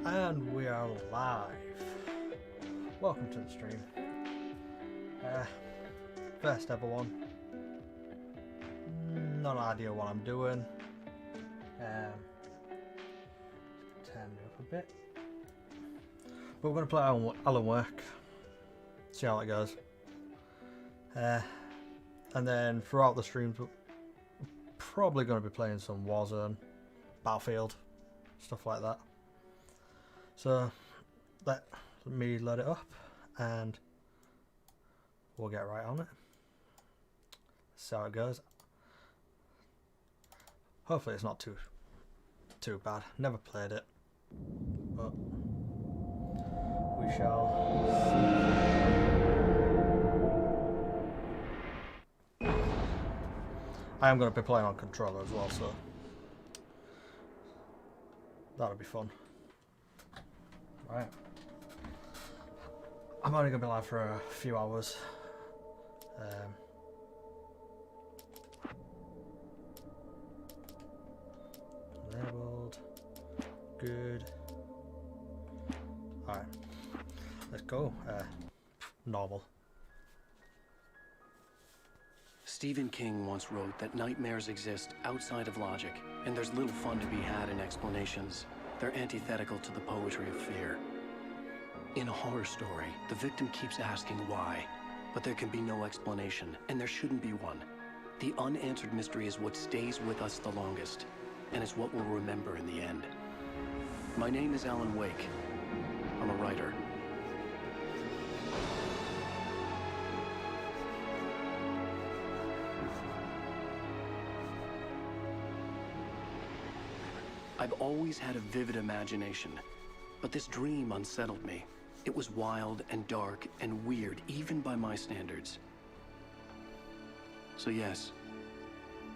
And we are live. Welcome to the stream. First ever one. Not idea what I'm doing. Turn me up a bit. But we're going to play Alan Wake. See how it goes. And then throughout the streams, we're probably going to be playing some Warzone, Battlefield, stuff like that. So let me load it up and we'll get right on it. See how it goes. Hopefully it's not too bad. Never played it, but we shall see. I am going to be playing on controller as well, so that'll be fun. Right. I'm only going to be live for a few hours. Labeled. Good. Alright. Let's go. Normal. Stephen King once wrote that nightmares exist outside of logic, and there's little fun to be had in explanations. They're antithetical to the poetry of fear. In a horror story, the victim keeps asking why, but there can be no explanation, and there shouldn't be one. The unanswered mystery is what stays with us the longest, and is what we'll remember in the end. My name is Alan Wake. I'm a writer. I've always had a vivid imagination, but this dream unsettled me. It was wild and dark and weird, even by my standards. So yes,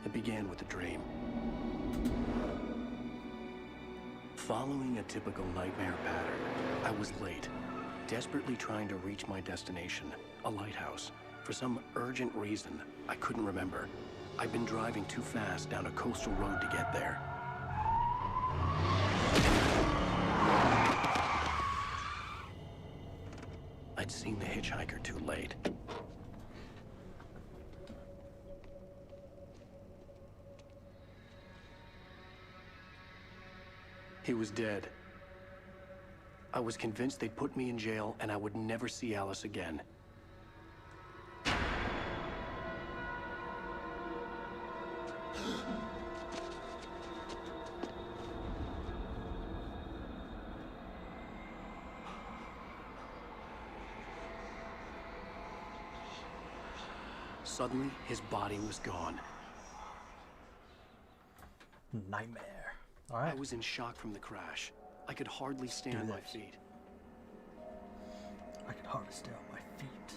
it began with a dream. Following a typical nightmare pattern, I was late, desperately trying to reach my destination, a lighthouse. For some urgent reason, I couldn't remember. I'd been driving too fast down a coastal road to get there. I'd seen the hitchhiker too late. He was dead. I was convinced they'd put me in jail and I would never see Alice again. Suddenly, his body was gone. Nightmare. Alright. I was in shock from the crash. I could hardly stay on my feet. I could hardly stay on my feet.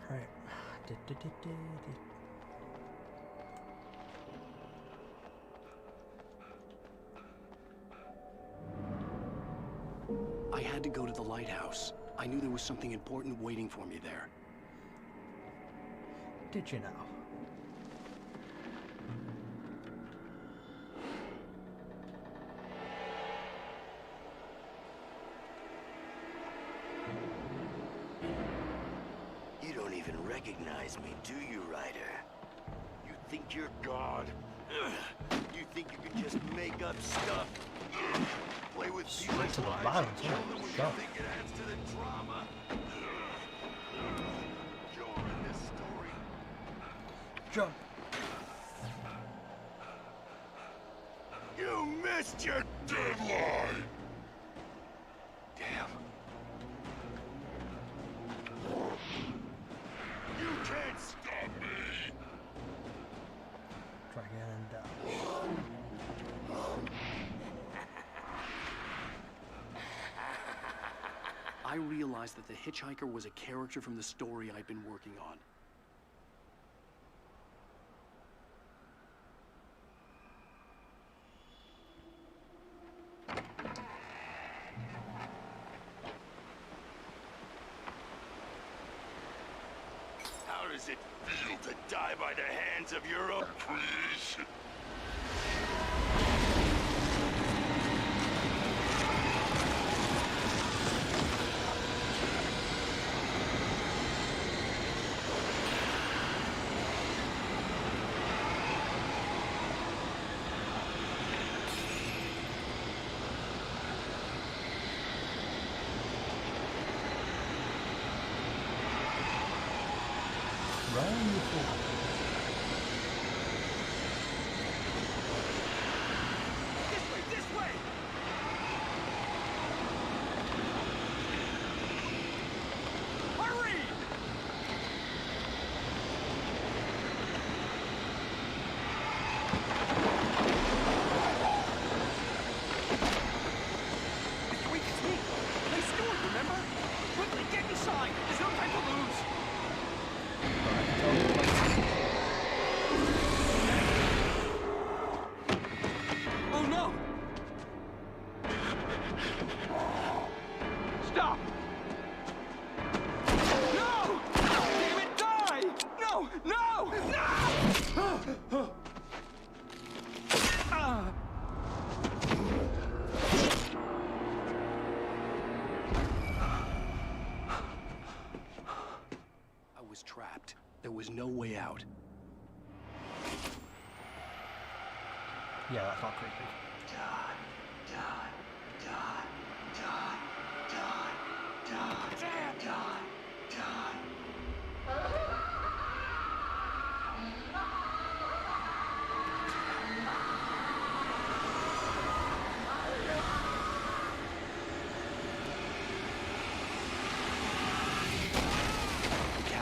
Right. I had to go to the lighthouse. I knew there was something important waiting for me there. Did you now? You don't even recognize me, do you, Ryder? You think you're God? Ugh. You think you can just make up stuff? Ugh. Play with Straight people's to the lives violence, and kill yeah. them when Go. you think it adds to the drama? Ugh. You're in this story. Jump. You missed your deadline! Damn. You can't stop me! Dragon down. I realized that the hitchhiker was a character from the story I'd been working on. How does it feel to die by the hands of your own creation? Run, you fool. This way! Hurry! Wait, it's me! Hey, Stuart, remember? Quickly, get inside! There's no time to lose! Oh no! Stop! No! Damn it, die! No! No! No! I was trapped. There was no way out. Yeah, that's not creepy.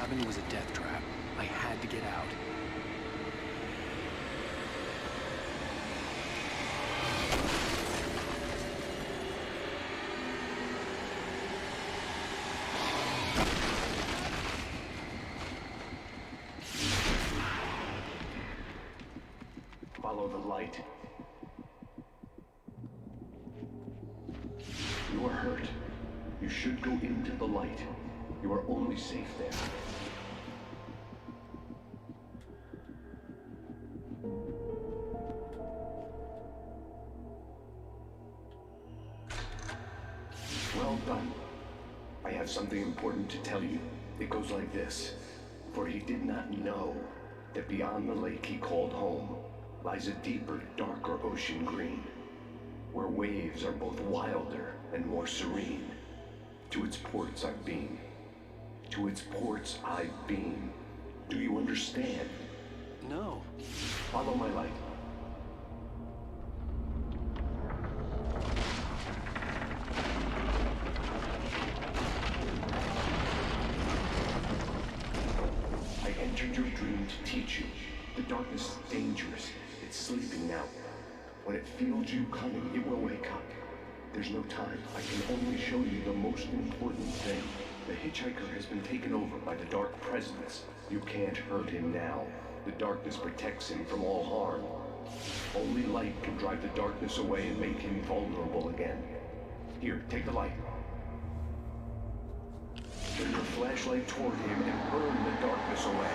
cabin was a death trap. I had to get out. Follow the light. You are hurt. You should go into the light. You are only safe there. Well done. I have something important to tell you. It goes like this. For he did not know that beyond the lake he called home lies a deeper, darker ocean green, where waves are both wilder and more serene. To its ports I've been. To its ports I've been. Do you understand? No. Follow my light. I entered your dream to teach you. The darkness is dangerous. It's sleeping now. When it feels you coming, it will wake up. There's no time. I can only show you the most important thing. The hitchhiker has been taken over by the Dark Presence. You can't hurt him now. The darkness protects him from all harm. Only light can drive the darkness away and make him vulnerable again. Here, take the light. Turn your flashlight toward him and burn the darkness away.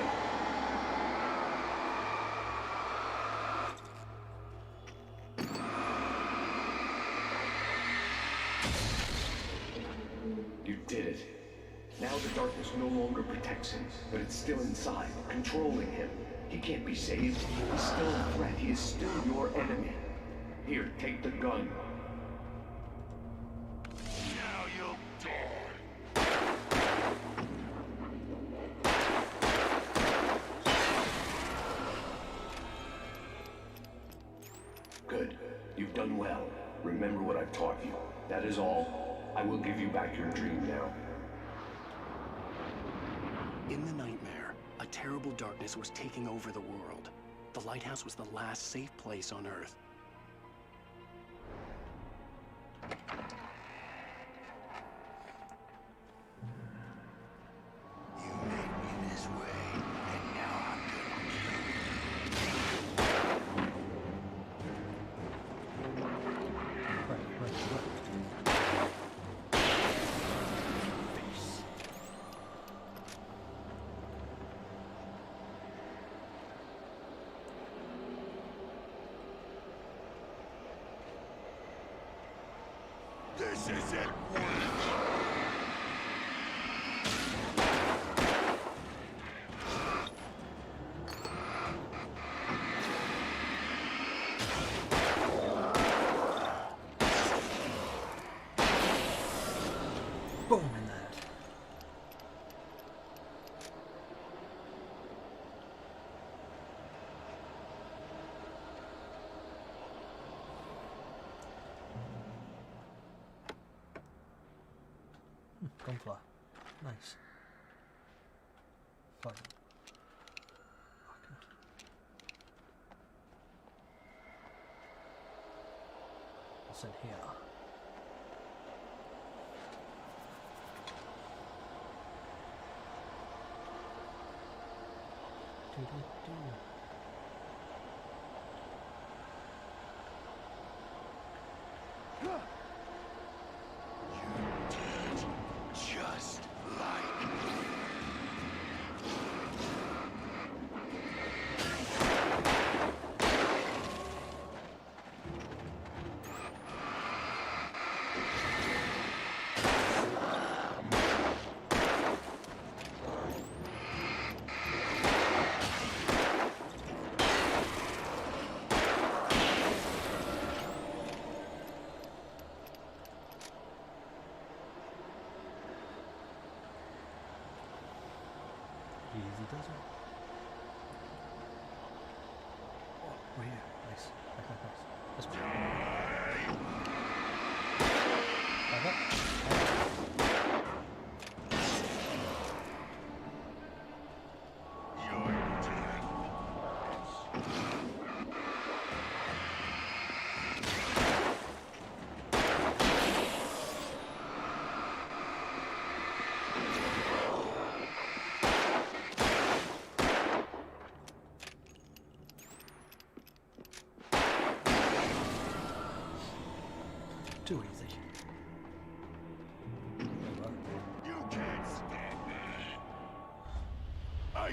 You did it. Now the darkness no longer protects him, but it's still inside, controlling him. He can't be saved. He's still a threat. He is still your enemy. Here, take the gun. Now you'll die. Good. You've done well. Remember what I've taught you. That is all. I will give you back your dream now. In the nightmare, a terrible darkness was taking over the world. The lighthouse was the last safe place on Earth. You made me this way, and now I'm This isn't working. Boom in there. Gunfly. Nice. Fine. Okay. What's in here? You did just like me. Easy does it. Oh, we're here. Nice. Nice. Let's go. Like that.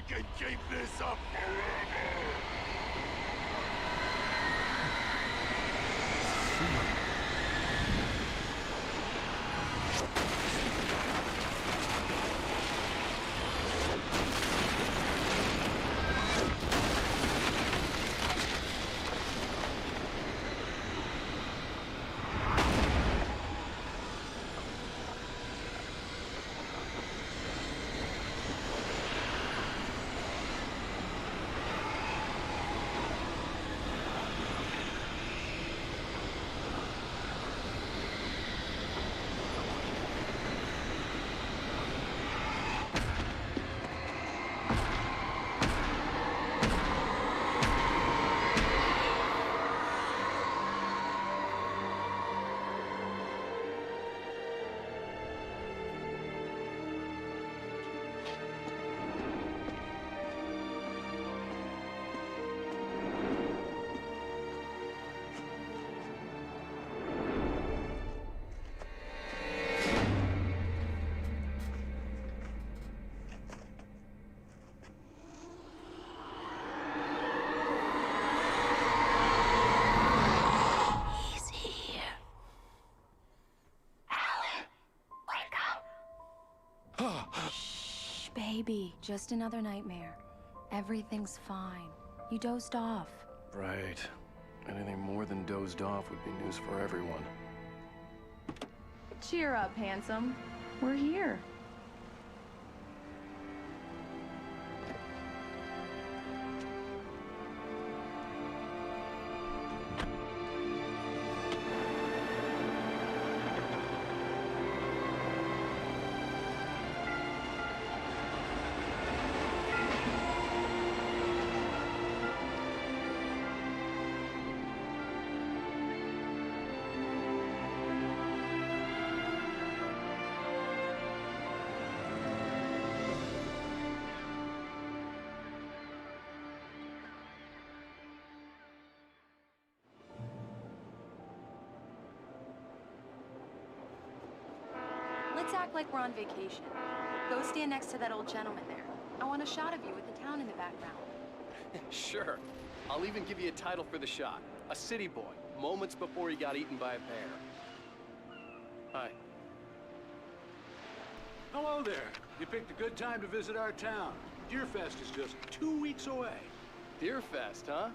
can keep this up forever! He's here. Alan, wake up. Shh, baby. Just another nightmare. Everything's fine. You dozed off. Right. Anything more than dozed off would be news for everyone. Cheer up, handsome. We're here. Let's act like we're on vacation. Go stand next to that old gentleman there. I want a shot of you with the town in the background. Sure. I'll even give you a title for the shot. A city boy, moments before he got eaten by a bear. Hi. Hello there. You picked a good time to visit our town. Deerfest is just 2 weeks away. Deerfest, huh?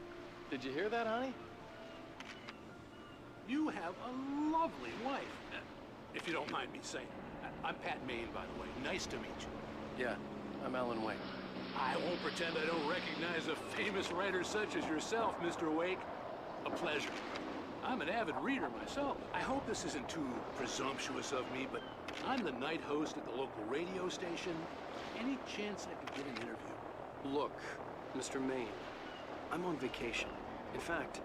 Did you hear that, honey? You have a lovely wife. If you don't mind me saying. I'm Pat Maine, by the way. Nice to meet you. Yeah, I'm Alan Wake. I won't pretend I don't recognize a famous writer such as yourself, Mr. Wake. A pleasure. I'm an avid reader myself. I hope this isn't too presumptuous of me, but I'm the night host at the local radio station. Any chance I could get an interview? Look, Mr. Maine, I'm on vacation. In fact,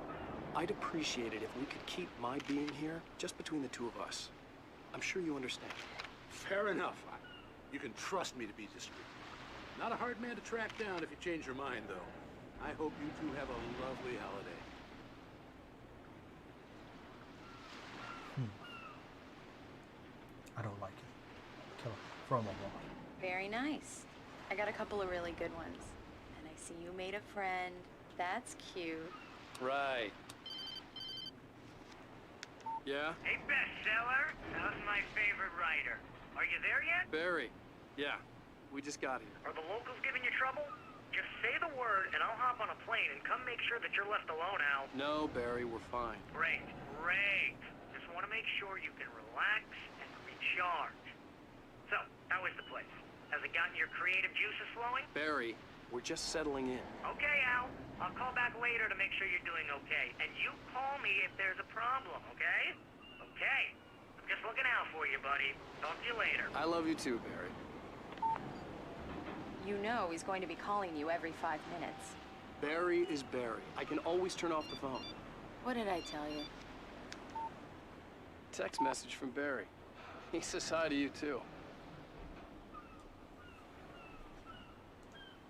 I'd appreciate it if we could keep my being here just between the two of us. I'm sure you understand. Fair enough. You can trust me to be discreet. Not a hard man to track down if you change your mind, though. I hope you two have a lovely holiday. I don't like it. Kill it. Throw him on board. Very nice. I got a couple of really good ones. And I see you made a friend. That's cute. Right. Yeah? Hey, bestseller. How's my favorite writer? Are you there yet? Barry. Yeah, we just got here. Are the locals giving you trouble? Just say the word, and I'll hop on a plane and come make sure that you're left alone, Al. No, Barry, we're fine. Great, great. Just want to make sure you can relax and recharge. So, how is the place? Has it gotten your creative juices flowing? Barry, we're just settling in. Okay, Al. I'll call back later to make sure you're doing okay. And you call me if there's a problem, okay? Okay. I'm just looking out for you, buddy. Talk to you later. I love you too, Barry. You know he's going to be calling you every 5 minutes. Barry is Barry. I can always turn off the phone. What did I tell you? Text message from Barry. He says hi to you too.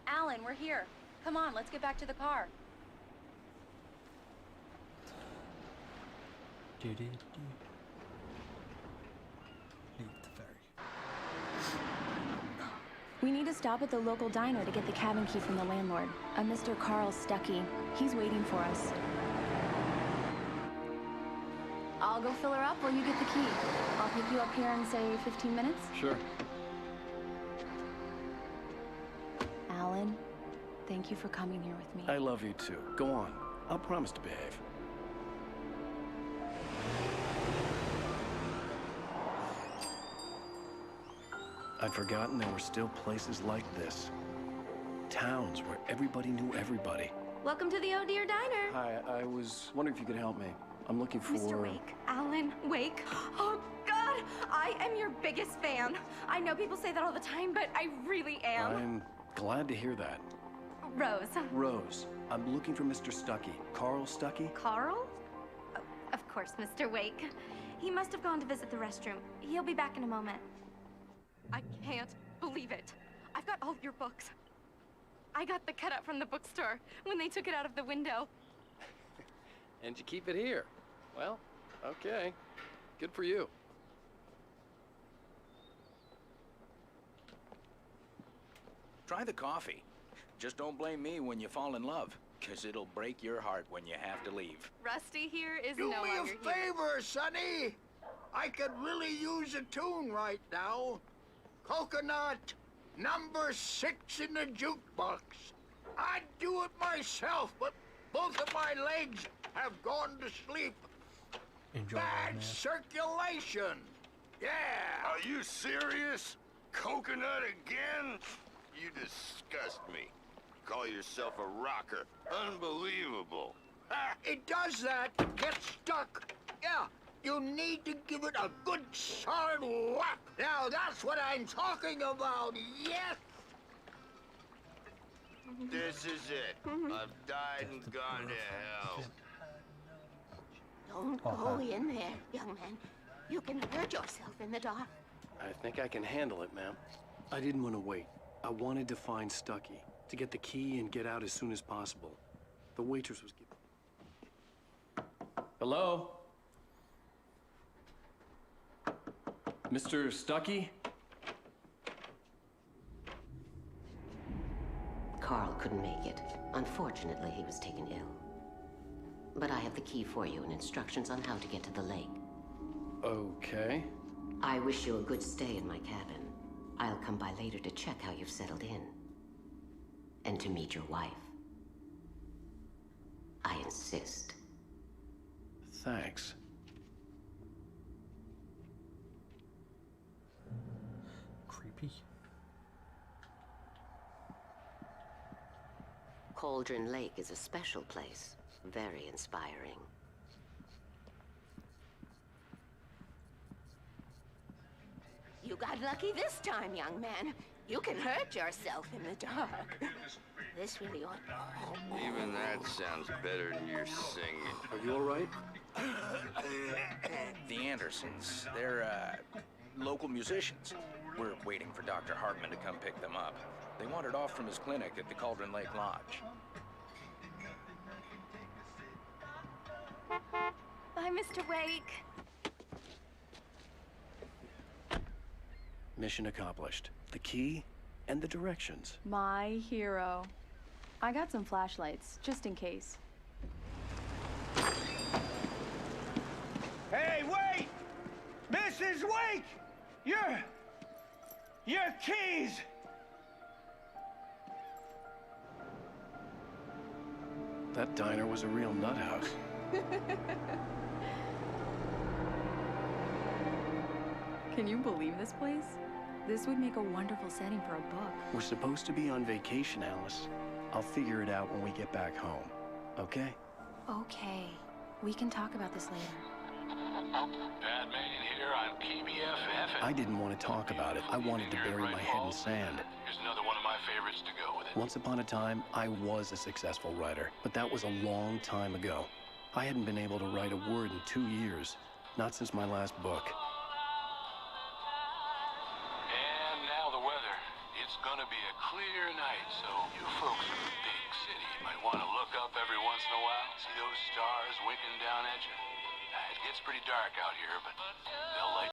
Alan, we're here. Come on, let's get back to the car. Leave the ferry. We need to stop at the local diner to get the cabin key from the landlord, a Mr. Carl Stuckey. He's waiting for us. I'll go fill her up while you get the key. I'll pick you up here in, say, 15 minutes? Sure. Alan, thank you for coming here with me. I love you too. Go on. I'll promise to behave. I'd forgotten there were still places like this. Towns where everybody knew everybody. Welcome to the Oh Dear Diner. Hi, I was wondering if you could help me. I'm looking for... Mr. Wake. Alan Wake. Oh, God! I am your biggest fan. I know people say that all the time, but I really am. I'm glad to hear that. Rose. Rose, I'm looking for Mr. Stuckey. Carl Stuckey? Carl? Oh, of course, Mr. Wake. He must have gone to visit the restroom. He'll be back in a moment. I can't believe it. I've got all your books. I got the cutout from the bookstore when they took it out of the window. And you keep it here. Well, okay. Good for you. Try the coffee. Just don't blame me when you fall in love, 'cause it'll break your heart when you have to leave. Rusty here is Do no me a longer here. favor, Sonny. I could really use a tune right now. Coconut, number 6 in the jukebox. I'd do it myself, but both of my legs have gone to sleep. Enjoy that, Bad man. circulation. Yeah. Are you serious? Coconut again? You disgust me. Call yourself a rocker. Unbelievable. Ah, it does that. Gets stuck. Yeah. You need to give it a good solid whack. Now that's what I'm talking about. Yes. This is it. I've died and gone to hell. Don't go in there, young man. You can hurt yourself in the dark. I think I can handle it, ma'am. I didn't want to wait. I wanted to find Stuckey, to get the key and get out as soon as possible. The waitress was giving... Hello? Mr. Stuckey? Carl couldn't make it. Unfortunately, he was taken ill. But I have the key for you and instructions on how to get to the lake. Okay. I wish you a good stay in my cabin. I'll come by later to check how you've settled in. And to meet your wife. I insist. Thanks. Creepy. Cauldron Lake is a special place. Very inspiring. You got lucky this time, young man. You can hurt yourself in the dark. This really ought... Even that sounds better than your singing. Are you all right? The Andersons, they're, local musicians. We're waiting for Dr. Hartman to come pick them up. They wandered off from his clinic at the Cauldron Lake Lodge. Bye, Mr. Wake. Mission accomplished. The key and the directions. My hero. I got some flashlights, just in case. Hey, wait! Mrs. Wake! Your keys! That diner was a real nut house. Can you believe this place? This would make a wonderful setting for a book. We're supposed to be on vacation, Alice. I'll figure it out when we get back home. Okay? Okay. We can talk about this later. Batman here on KBFF. I didn't want to talk about it. I wanted to bury my head in sand. Here's another one of my favorites to go with it. Once upon a time, I was a successful writer, but that was a long time ago. I hadn't been able to write a word in 2 years, not since my last book. And now the weather. It's gonna be a clear night, so you folks in the big city might want to look up every once in a while, see those stars winking down at you. It gets pretty dark out here, but they'll light.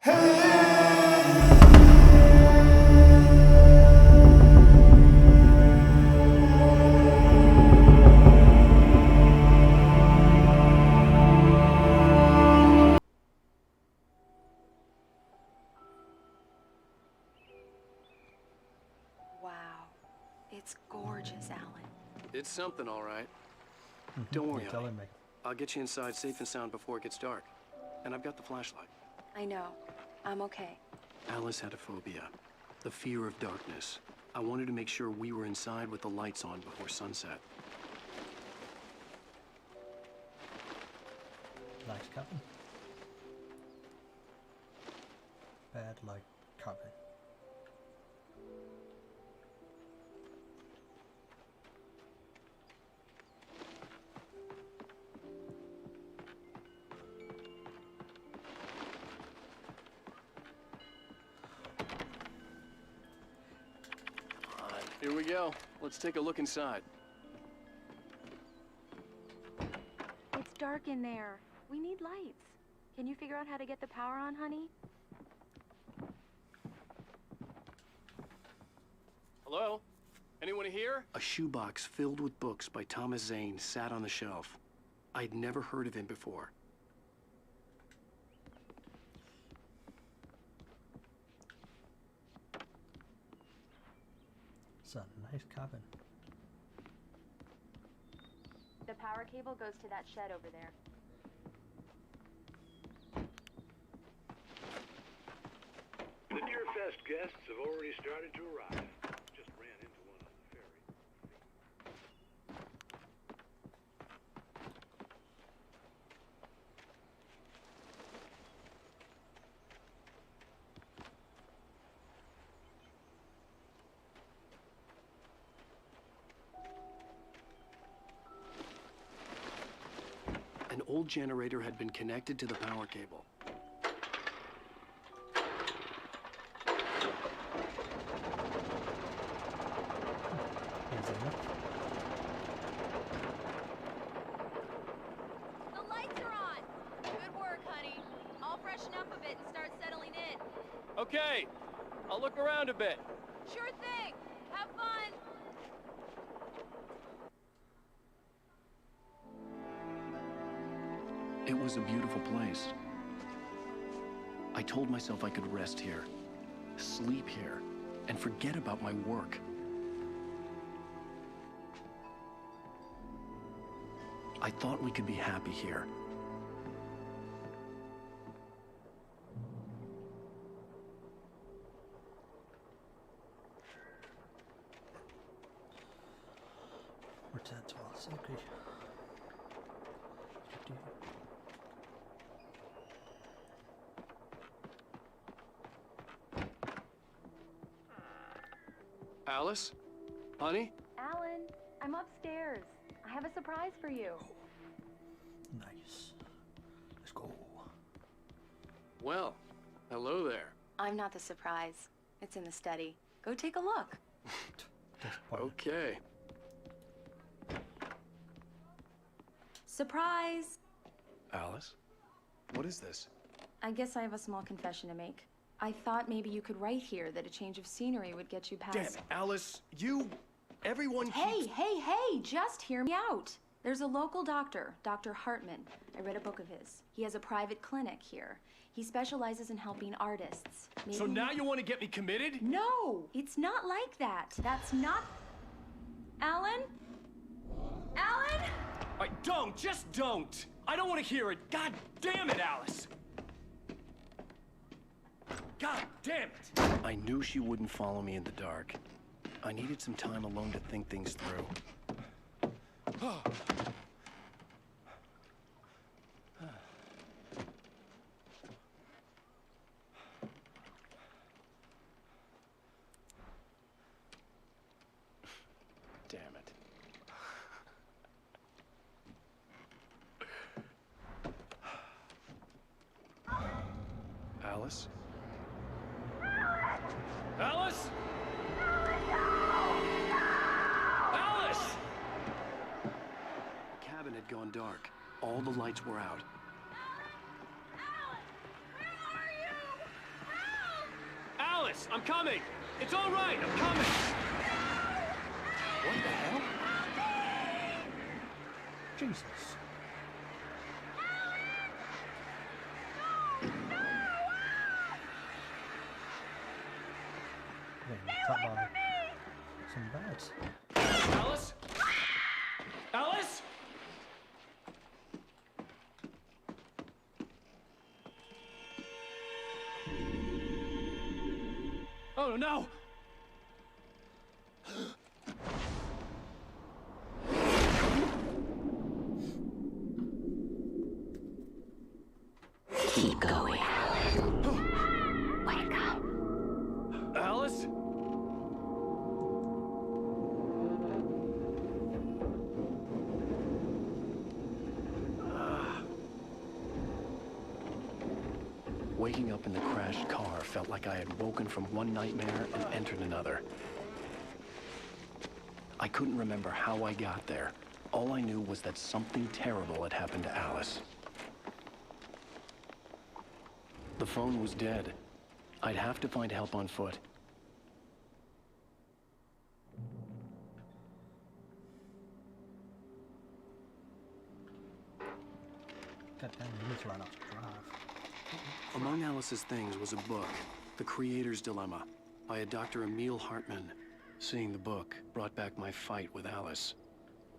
It's gorgeous, Alan. It's something, all right. Don't worry, You're honey. telling me. I'll get you inside safe and sound before it gets dark. And I've got the flashlight. I know. I'm okay. Alice had a phobia. The fear of darkness. I wanted to make sure we were inside with the lights on before sunset. Nice cabin. Bed like cabin. Here we go. Let's take a look inside. It's dark in there. We need lights. Can you figure out how to get the power on, honey? Hello? Anyone here? A shoebox filled with books by Thomas Zane sat on the shelf. I'd never heard of him before. It's a nice cabin. The power cable goes to that shed over there. The Deerfest guests have already started to arrive. Just ran into one on the ferry. An old generator had been connected to the power cable. Easy enough. The lights are on! Good work, honey. I'll freshen up a bit and start settling in. Okay, I'll look around a bit. Sure thing! Have fun! It was a beautiful place. I told myself I could rest here, sleep here, and forget about my work. I thought we could be happy here. Return to Helsinki. Alice? Honey? Alan, I'm upstairs. I have a surprise for you. Nice. Let's go. Well, hello there. I'm not the surprise. It's in the study. Go take a look. Okay. Surprise! Alice? What is this? I guess I have a small confession to make. I thought maybe you could write here that a change of scenery would get you past... Damn it, Alice, everyone Hey, keeps... hey, just hear me out. There's a local doctor, Dr. Hartman. I read a book of his. He has a private clinic here. He specializes in helping artists. Maybe So now you want to get me committed? No, it's not like that. That's not... Alan? Alan? Just don't! I don't want to hear it! God damn it, Alice! God damn it! I knew she wouldn't follow me in the dark. I needed some time alone to think things through. Damn it. Alice? Alice? Alice! The cabin had gone dark. All the lights were out. Alice, I'm coming! It's all right, I'm coming! What the hell? Jesus. Stay away from me! Some beds. Alice? Alice? Oh no! Keep going. Wake up. Alice? Waking up in the crashed car felt like I had woken from one nightmare and entered another. I couldn't remember how I got there. All I knew was that something terrible had happened to Alice. The phone was dead. I'd have to find help on foot. God damn, you need to learn how to drive. Among Alice's things was a book, The Creator's Dilemma, by a Dr. Emil Hartman. Seeing the book brought back my fight with Alice.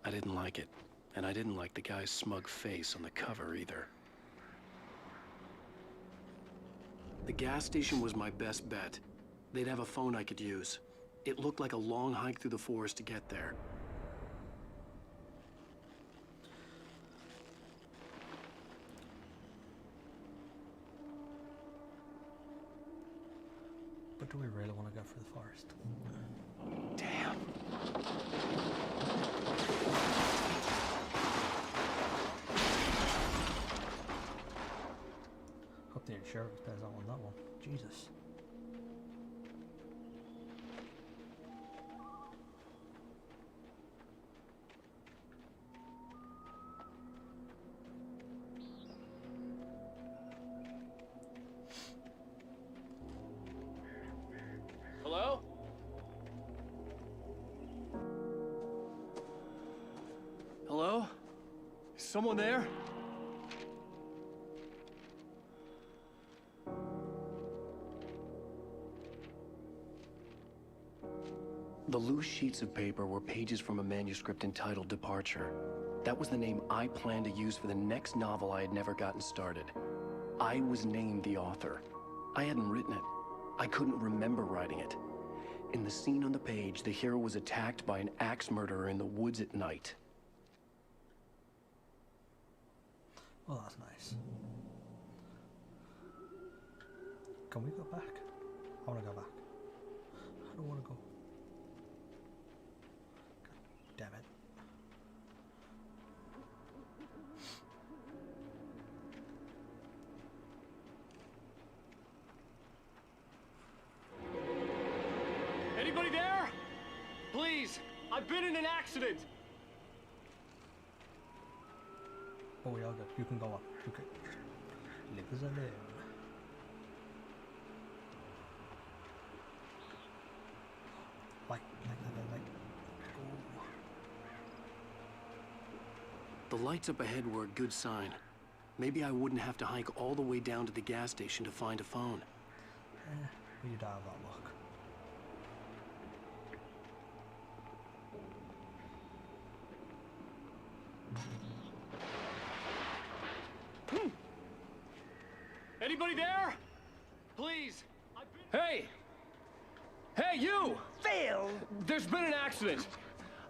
I didn't like it, and I didn't like the guy's smug face on the cover either. The gas station was my best bet. They'd have a phone I could use. It looked like a long hike through the forest to get there. But do we really want to go through the forest? Damn. Hope the insurance pays out on that one. Jesus. Hello? Hello? Is someone there? The loose sheets of paper were pages from a manuscript entitled Departure. That was the name I planned to use for the next novel I had never gotten started. I was named the author. I hadn't written it. I couldn't remember writing it. In the scene on the page, the hero was attacked by an axe murderer in the woods at night. Well, that's nice. Can we go back? I want to go back. I don't want to go. God damn it. Anybody there? Please, I've been in an accident. Oh, we are good. You can go on. You can live as a live. Like. The lights up ahead were a good sign. Maybe I wouldn't have to hike all the way down to the gas station to find a phone. You don't have that luck. Anybody there? Please. Hey! Hey, you! Phil! There's been an accident.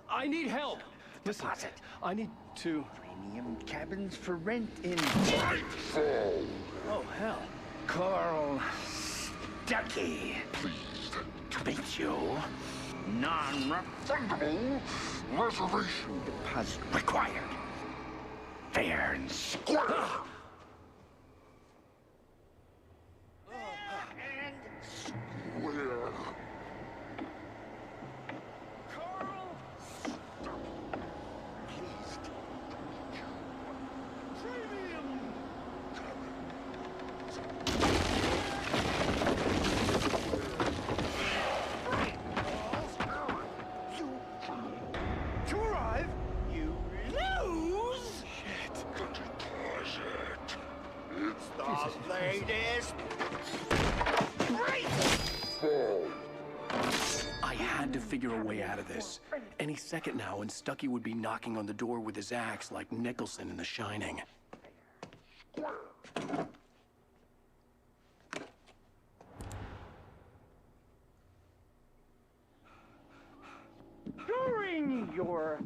I need help. Listen, Deposit. I need to... Premium cabins for rent in Nightfall. Oh, hell. Carl Stuckey. Pleased to meet you. Non-refundable reservation deposit required. Fair and square. And square. Carl Stuckey. Pleased to meet you. Premium to arrive, you lose. Shit. Deposit. figure a way out of this. Any second now, and Stucky would be knocking on the door with his axe like Nicholson in The Shining. During your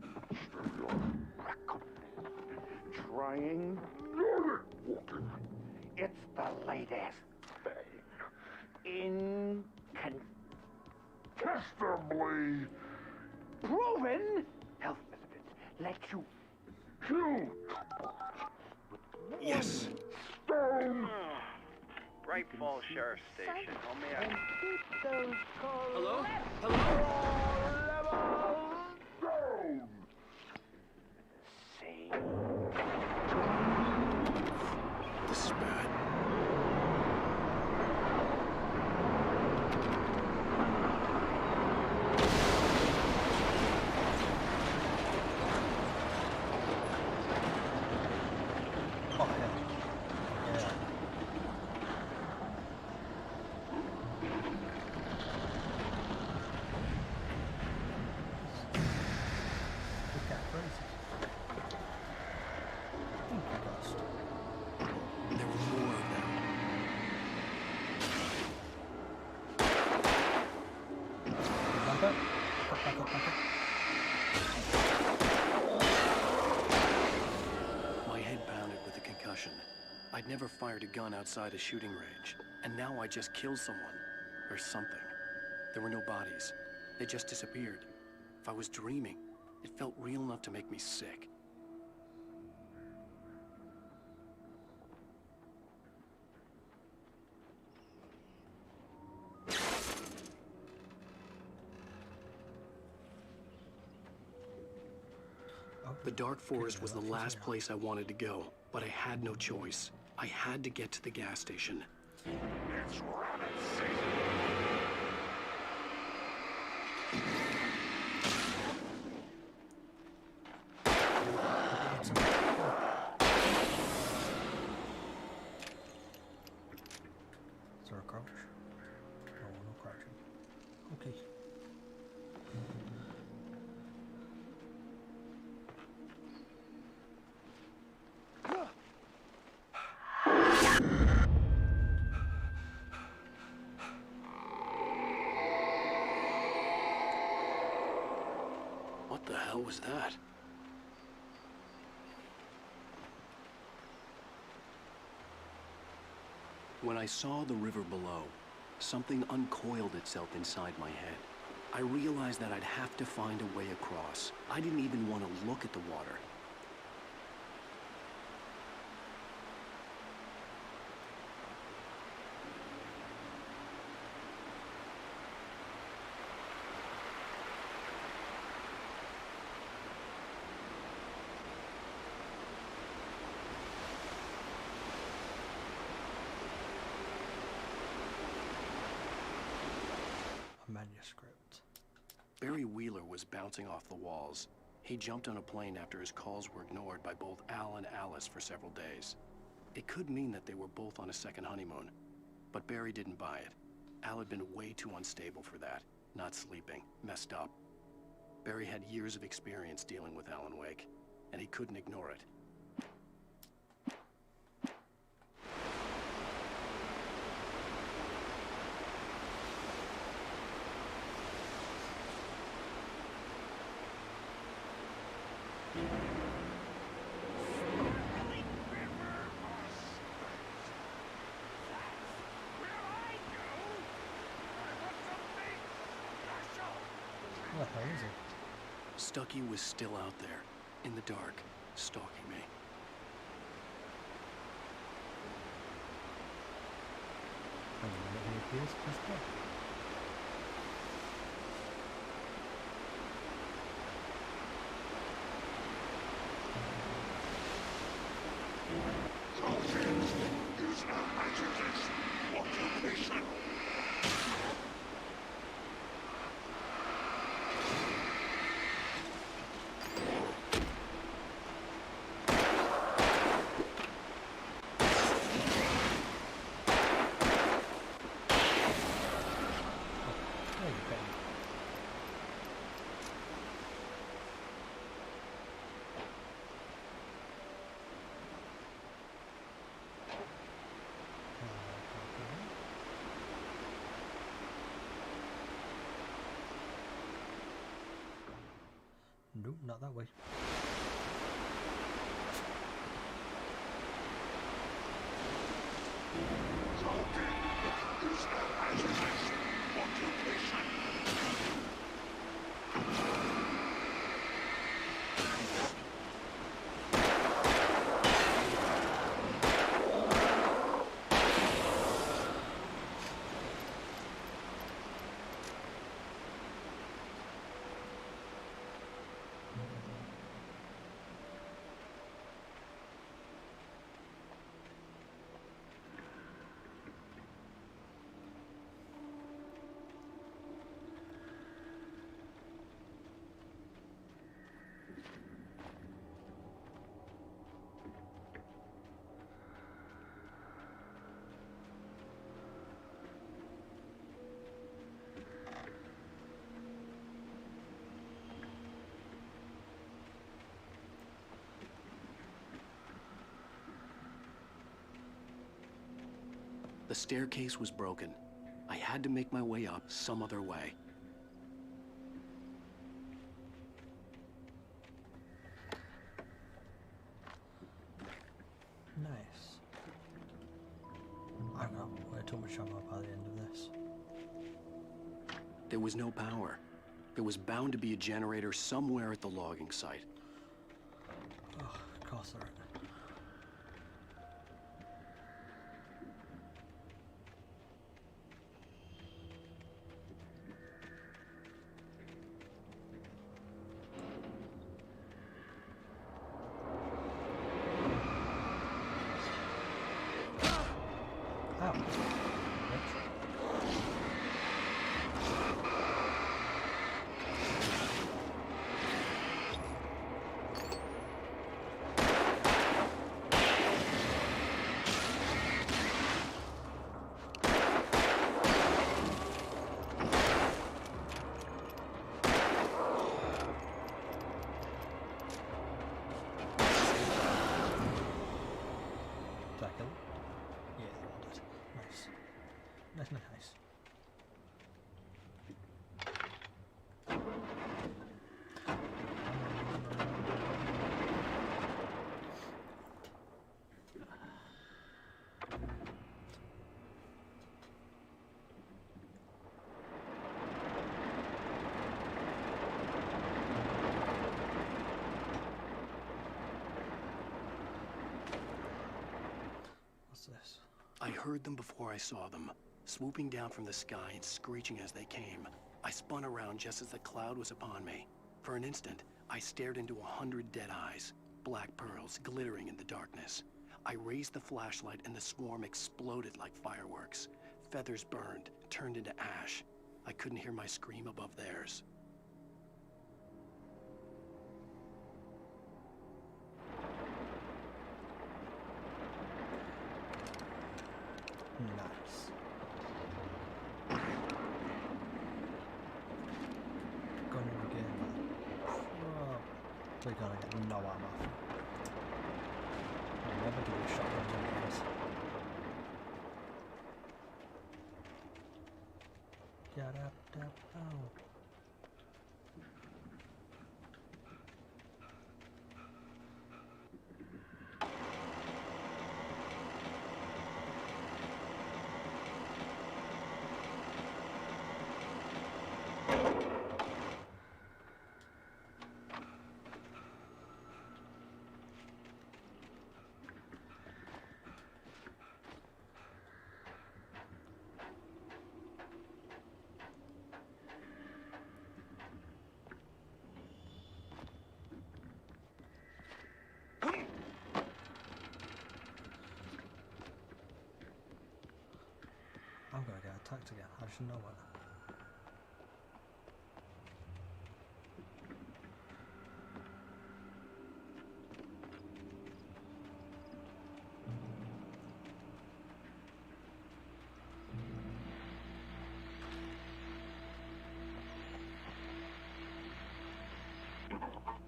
trying, it's the latest thing. Incontestably proven health benefits let you kill. Yes. Stone. Bright Falls Sheriff Station. How may I... Hello? This is bad. Oh, hell. Yeah. Look at crazy. Dust. There were more of them. Back up. Back up. My head pounded with a concussion. I'd never fired a gun outside a shooting range, and now I just killed someone. Or something. There were no bodies. They just disappeared. If I was dreaming, it felt real enough to make me sick. The Dark Forest was the last place I wanted to go, but I had no choice. I had to get to the gas station. It's rabbit season. Is there a crouch? No, no crouching. Okay. What the hell was that? When I saw the river below, something uncoiled itself inside my head. I realized that I'd have to find a way across. I didn't even want to look at the water. A manuscript. Barry Wheeler was bouncing off the walls. He jumped on a plane after his calls were ignored by both Al and Alice for several days. It could mean that they were both on a second honeymoon, but Barry didn't buy it. Al had been way too unstable for that, not sleeping, messed up. Barry had years of experience dealing with Alan Wake, and he couldn't ignore it. What the hell is it? Stucky was still out there, in the dark, stalking me. And the minute he appears, he's dead. Use our magic occupation. Nope, not that way. The staircase was broken. I had to make my way up some other way. Nice. I'm gonna have way too much ammo by the end of this. There was no power. There was bound to be a generator somewhere at the logging site. Oh, of course there is. Second. Yeah, they're all dead. Nice. Nice, nice, nice. This? I heard them before I saw them, swooping down from the sky and screeching as they came. I spun around just as the cloud was upon me. For an instant, I stared into 100 dead eyes, black pearls glittering in the darkness. I raised the flashlight and the swarm exploded like fireworks. Feathers burned, turned into ash. I couldn't hear my scream above theirs. Nice. Going in again, probably gonna get no ammo. I never do a shotgun in games. Get up, oh. I'm gonna get attacked again. I should know what.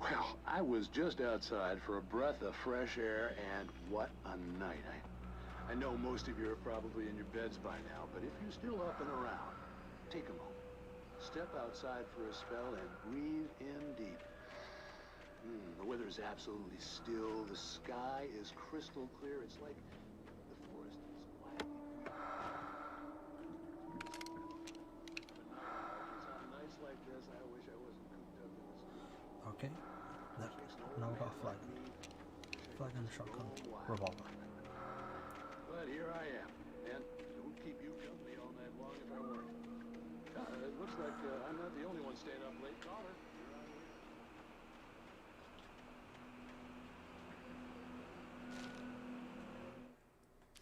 Well, I was just outside for a breath of fresh air, and what a night. I know most of you are probably in your beds by now, but if you're still up and around, take a moment. Step outside for a spell and breathe in deep. The weather is absolutely still. The sky is crystal clear. It's like the forest is quiet. On nights like this, I wish I wasn't cooped up in this. Okay. Now we've got a flag. Flag and a shotgun. Revolver. But here I am, and it would keep you company all night long if I weren't. It looks like I'm not the only one staying up late. Caller.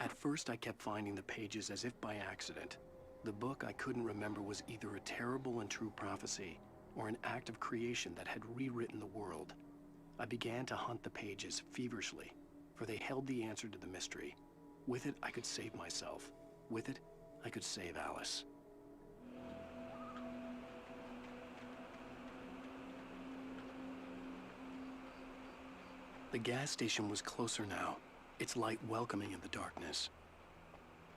At first, I kept finding the pages as if by accident. The book I couldn't remember was either a terrible and true prophecy or an act of creation that had rewritten the world. I began to hunt the pages feverishly, for they held the answer to the mystery. With it, I could save myself. With it, I could save Alice. The gas station was closer now, its light welcoming in the darkness.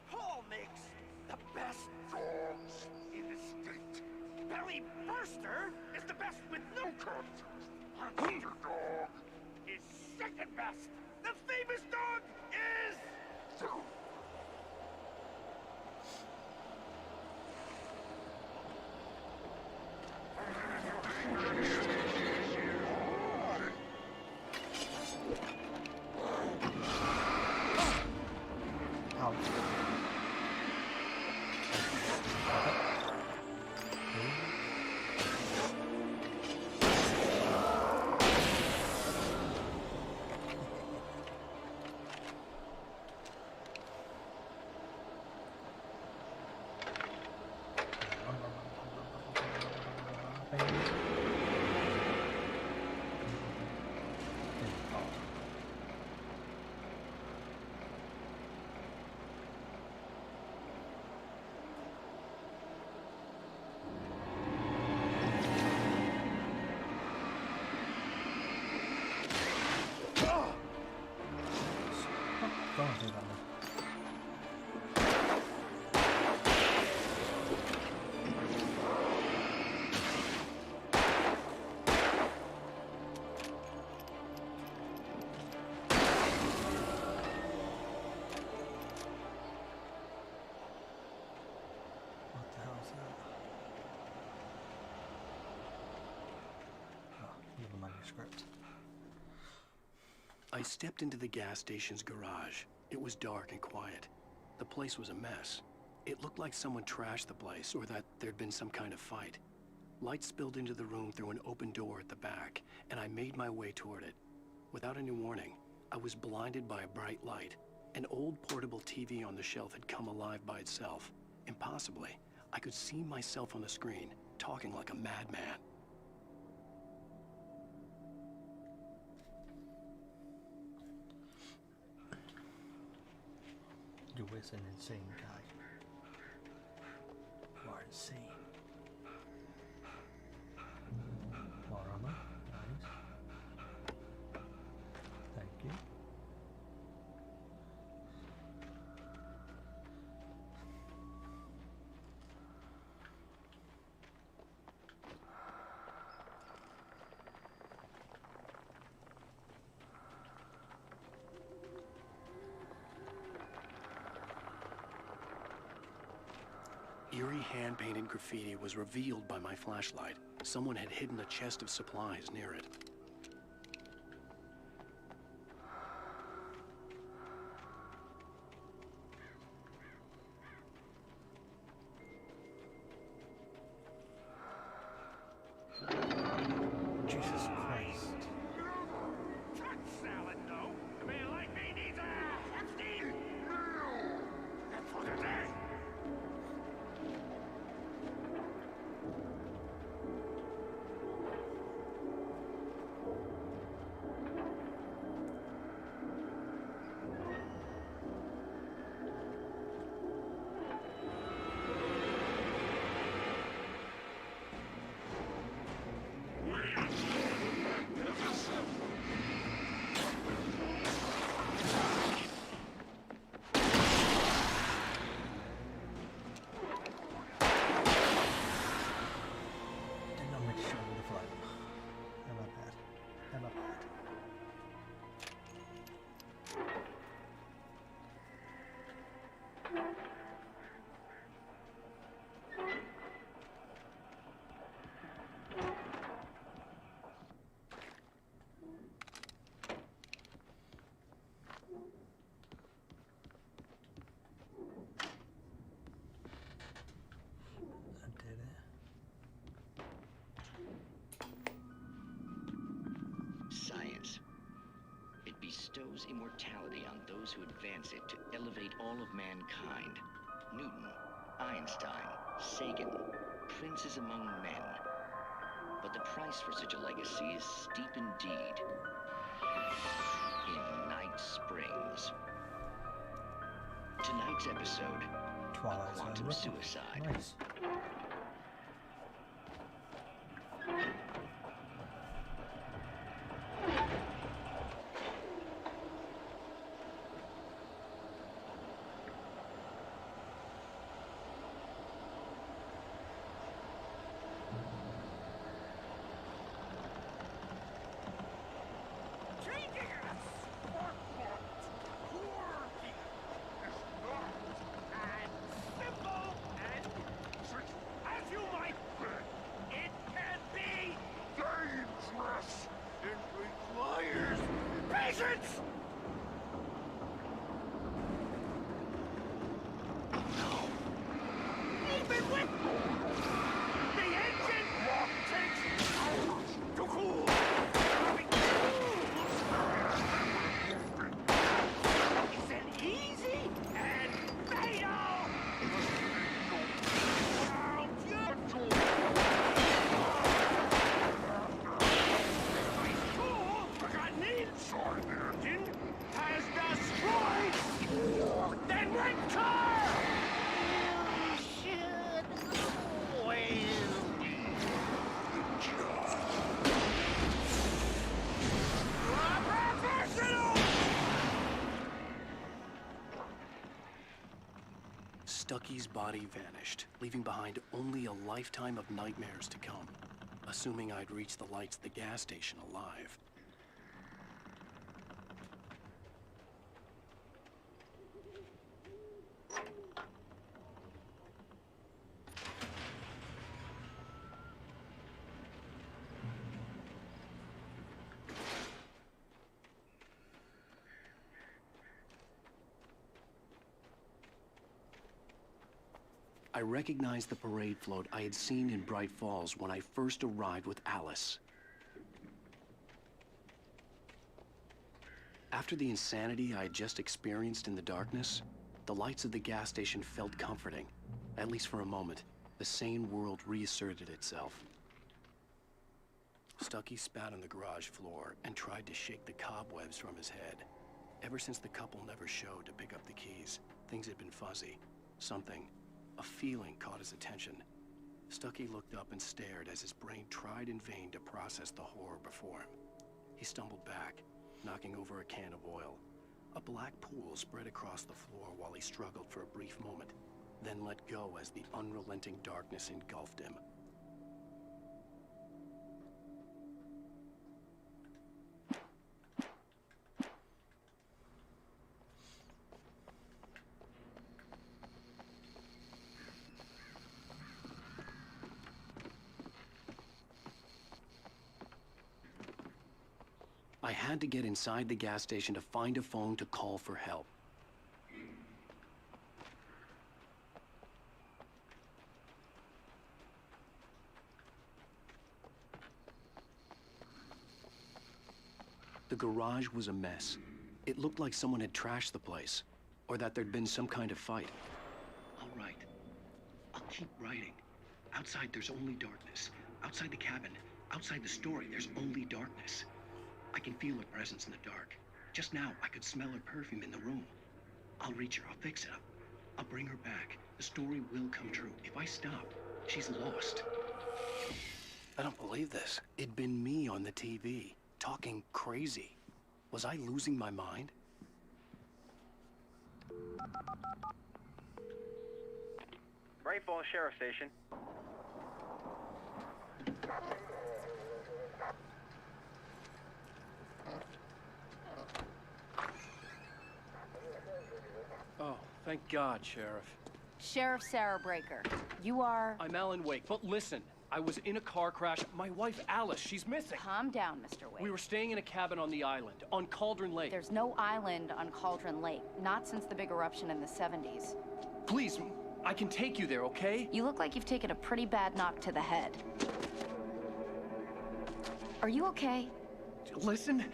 Paul makes the best dogs in the state. Belly Burster is the best with no cut. Monster Dog is second best. The famous dog is... Don't do that now. What the hell is that? Oh, another manuscript. I stepped into the gas station's garage. It was dark and quiet. The place was a mess. It looked like someone trashed the place, or that there'd been some kind of fight. Light spilled into the room through an open door at the back, and I made my way toward it. Without any warning, I was blinded by a bright light. An old portable TV on the shelf had come alive by itself. Impossibly, I could see myself on the screen, talking like a madman. You is an insane guy. You are insane. More armor. Nice. Thank you. Eerie hand-painted graffiti was revealed by my flashlight. Someone had hidden a chest of supplies near it. Jesus Christ. Touch salad, no. A man like me needs a hefty meal. And for the day. science. It bestows immortality on those who advance it to elevate all of mankind. Newton, Einstein, Sagan, princes among men. But the price for such a legacy is steep indeed. In Night Springs. Tonight's episode, Twilight a quantum Zone. suicide. Nice. Stucky's body vanished, leaving behind only a lifetime of nightmares to come. Assuming I'd reach the lights at the gas station alive. I recognized the parade float I had seen in Bright Falls when I first arrived with Alice. After the insanity I had just experienced in the darkness, the lights of the gas station felt comforting. At least for a moment, the sane world reasserted itself. Stucky spat on the garage floor and tried to shake the cobwebs from his head. Ever since the couple never showed to pick up the keys, things had been fuzzy. A feeling caught his attention. Stucky looked up and stared as his brain tried in vain to process the horror before him. He stumbled back, knocking over a can of oil. A black pool spread across the floor while he struggled for a brief moment, then let go as the unrelenting darkness engulfed him. I had to get inside the gas station to find a phone to call for help. The garage was a mess. It looked like someone had trashed the place, or that there'd been some kind of fight. All right. I'll keep writing. Outside, there's only darkness. Outside the cabin, outside the story, there's only darkness. I can feel her presence in the dark. Just now, I could smell her perfume in the room. I'll reach her. I'll fix it up. I'll bring her back. The story will come true. If I stop, she's lost. I don't believe this. It'd been me on the TV, talking crazy. Was I losing my mind? Bright Falls Sheriff Station. Oh, thank God, Sheriff. Sheriff Sarah Breaker. You are... I'm Alan Wake, but listen. I was in a car crash. My wife, Alice, she's missing. Calm down, Mr. Wake. We were staying in a cabin on the island, on Cauldron Lake. There's no island on Cauldron Lake. Not since the big eruption in the 70s. Please, I can take you there, okay? You look like you've taken a pretty bad knock to the head. Are you okay? listen.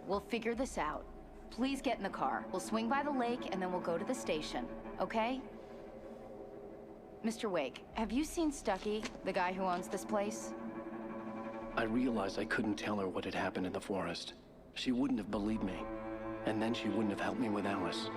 We'll figure this out. Please get in the car. We'll swing by the lake and then we'll go to the station, okay? Mr. Wake, have you seen Stucky, the guy who owns this place? I realized I couldn't tell her what had happened in the forest. She wouldn't have believed me. And then she wouldn't have helped me with Alice.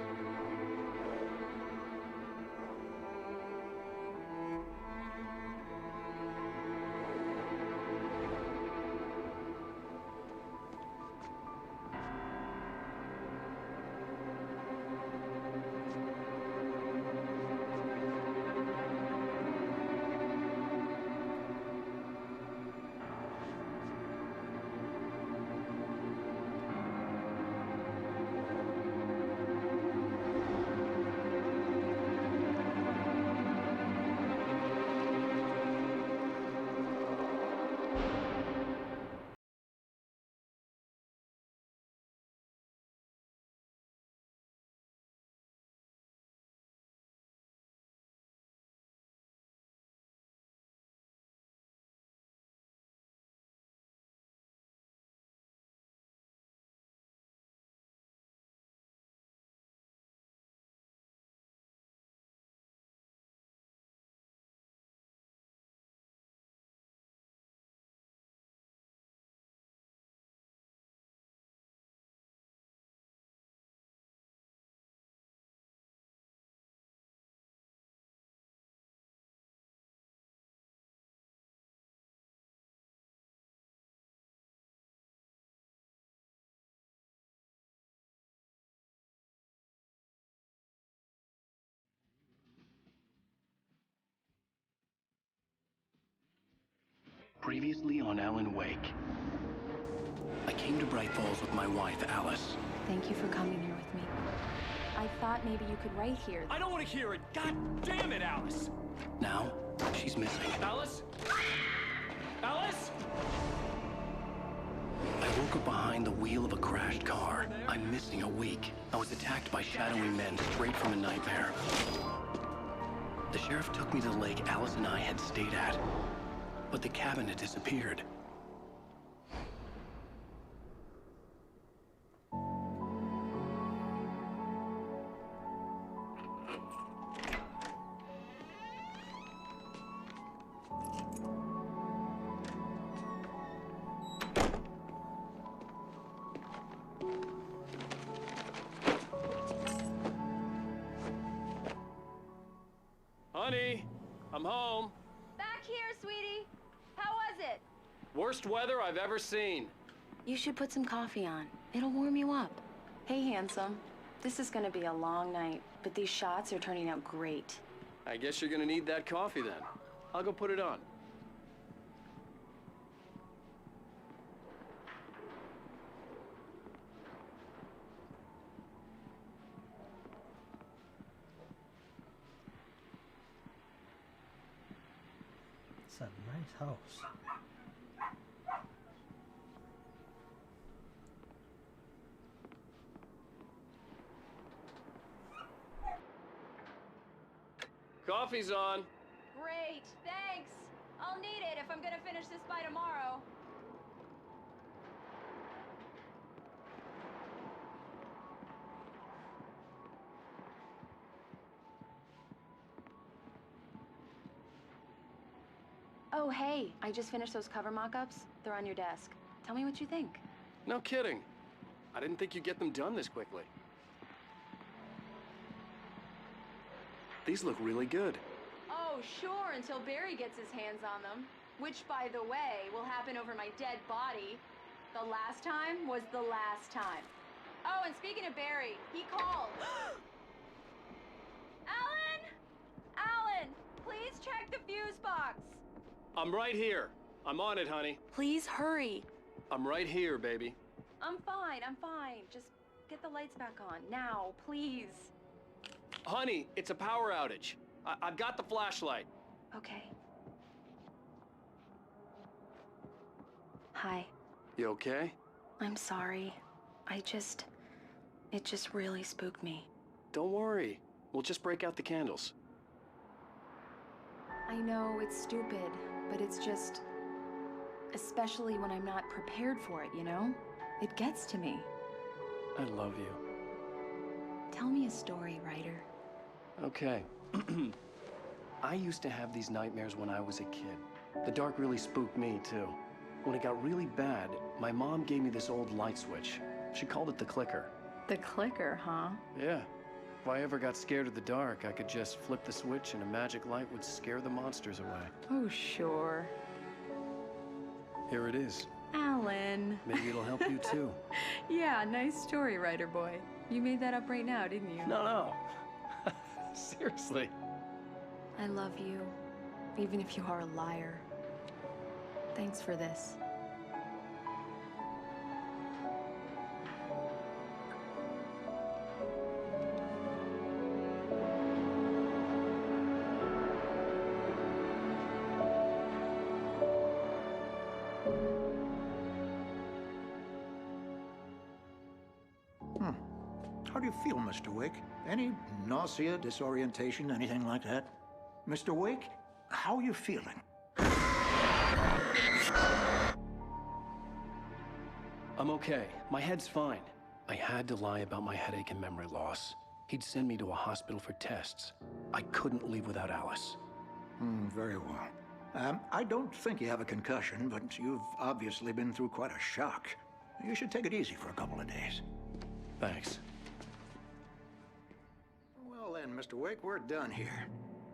Previously on Alan Wake. I came to Bright Falls with my wife, Alice. Thank you for coming here with me. I thought maybe you could write here. I don't want to hear it! God damn it, Alice! Now, she's missing. Alice? Alice? I woke up behind the wheel of a crashed car. I'm missing a week. I was attacked by shadowy men straight from a nightmare. The sheriff took me to the lake Alice and I had stayed at. But the cabin had disappeared. Honey, I'm home. Back here, sweetie. How was it? Worst weather I've ever seen. You should put some coffee on. It'll warm you up. Hey, handsome. This is gonna be a long night, but these shots are turning out great. I guess you're gonna need that coffee then. I'll go put it on. It's a nice house. Coffee's on. Great, thanks. I'll need it if I'm gonna finish this by tomorrow. Oh, hey, I just finished those cover mock-ups. They're on your desk. Tell me what you think. No kidding. I didn't think you'd get them done this quickly. These look really good. Oh, sure, until Barry gets his hands on them. Which, by the way, will happen over my dead body. The last time was the last time. Oh, and speaking of Barry, he called. Alan! Alan, please check the fuse box. I'm right here. I'm on it, honey. Please hurry. I'm right here, baby. I'm fine, I'm fine. Just get the lights back on. Now, please. Honey, it's a power outage. I've got the flashlight. Okay. Hi. You okay? I'm sorry. It just really spooked me. Don't worry. We'll just break out the candles. I know it's stupid, but it's just... especially when I'm not prepared for it, you know? It gets to me. I love you. Tell me a story, Ryder. Okay. I used to have these nightmares when I was a kid. The dark really spooked me, too. When it got really bad, my mom gave me this old light switch. She called it the clicker. The clicker, huh? Yeah. If I ever got scared of the dark, I could just flip the switch and a magic light would scare the monsters away. Oh, sure. Here it is. Alan. Maybe it'll help you, too. Yeah, nice story, Ryder boy. You made that up right now, didn't you? No. Seriously. I love you, even if you are a liar. Thanks for this. How do you feel, Mr. Wake? Any nausea, disorientation, anything like that? Mr. Wake, how are you feeling? I'm okay. My head's fine. I had to lie about my headache and memory loss. He'd send me to a hospital for tests. I couldn't leave without Alice. Very well. I don't think you have a concussion, but you've obviously been through quite a shock. You should take it easy for a couple of days. Thanks. Well then, Mr. Wake, we're done here.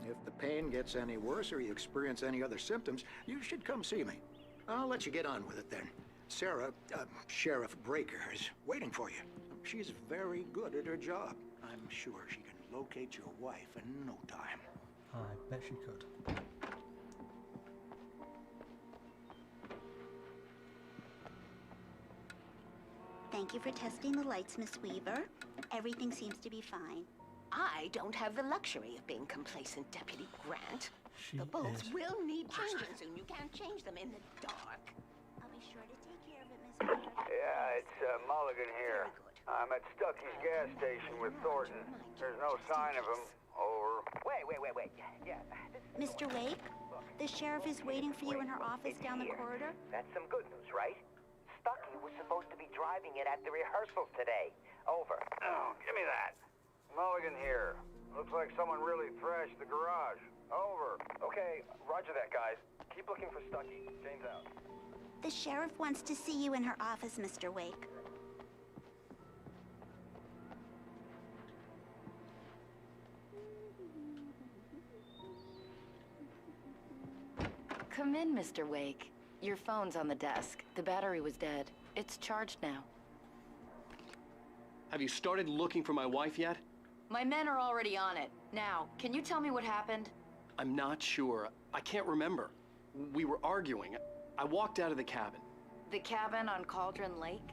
If the pain gets any worse or you experience any other symptoms, you should come see me. I'll let you get on with it then. Sarah, Sheriff Breaker, is waiting for you. She's very good at her job. I'm sure she can locate your wife in no time. I bet she could. Thank you for testing the lights, Miss Weaver. Everything seems to be fine. I don't have the luxury of being complacent, Deputy Grant. The bolts will need changing soon. You can't change them in the dark. I'll be sure to take care of it, Miss Weaver. Yeah, it's Mulligan here. I'm at Stucky's gas station with Thornton. There's no sign of him. Over. Wait. Yeah. Mr. Wake, the sheriff is waiting for you in her office down the corridor. That's some good news, right? Stucky was supposed to be driving it at the rehearsals today. Over. Oh, give me that. Mulligan here. Looks like someone really thrashed the garage. Over. Okay, roger that, guys. Keep looking for Stucky. James out. The sheriff wants to see you in her office, Mr. Wake. Come in, Mr. Wake. Your phone's on the desk. The battery was dead. It's charged now. Have you started looking for my wife yet? My men are already on it. Now, can you tell me what happened? I'm not sure. I can't remember. We were arguing. I walked out of the cabin. The cabin on Cauldron Lake?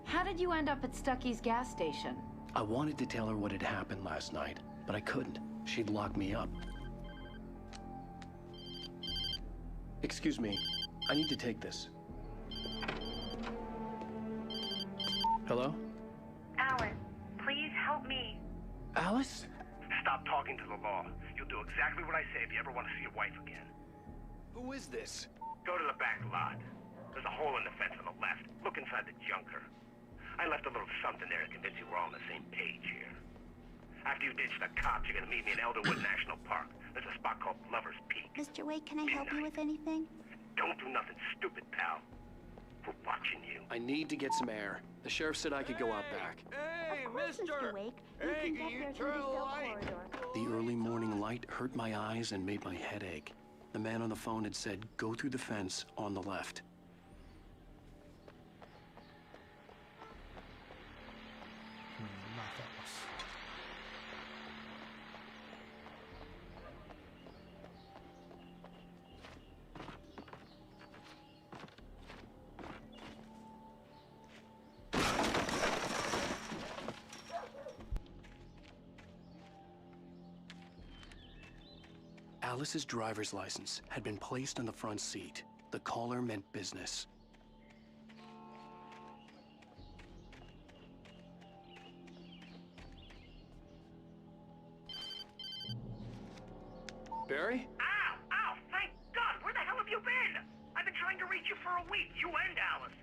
How did you end up at Stucky's gas station? I wanted to tell her what had happened last night, but I couldn't. She'd lock me up. Excuse me. I need to take this. Hello? Alan, please help me. Alice? Stop talking to the law. You'll do exactly what I say if you ever want to see your wife again. Who is this? Go to the back lot. There's a hole in the fence on the left. Look inside the junker. I left a little something there to convince you we're all on the same page here. After you ditch the cops, you're gonna meet me in Elderwood National Park. There's a spot called Lover's Peak. Mr. Wake, can I help you with anything? Don't do nothing stupid, pal. We're watching you. I need to get some air. The sheriff said I could go out back. Of course, Mr. Wake. You can get there through the cell corridor. The early morning light hurt my eyes and made my head ache. The man on the phone had said, go through the fence on the left. Alice's driver's license had been placed on the front seat. The caller meant business. Barry? Ow! Thank God! Where the hell have you been? I've been trying to reach you for a week, you and Alice.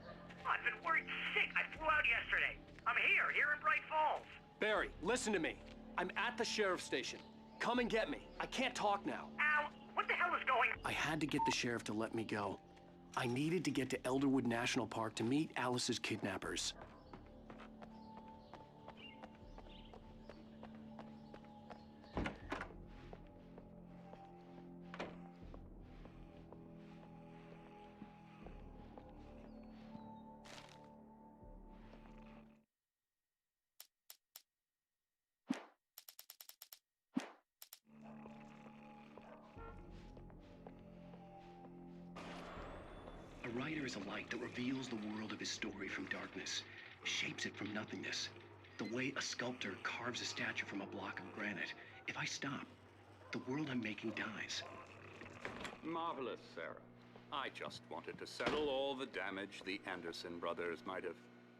I've been worried sick flew out yesterday. I'm here in Bright Falls. Barry, listen to me. I'm at the sheriff's station. Come and get me. I can't talk now. Al, what the hell is going on? I had to get the sheriff to let me go. I needed to get to Elderwood National Park to meet Alice's kidnappers. A writer is a light that reveals the world of his story from darkness, shapes it from nothingness. The way a sculptor carves a statue from a block of granite. If I stop, the world I'm making dies. Marvelous, Sarah. I just wanted to settle all the damage the Anderson brothers might have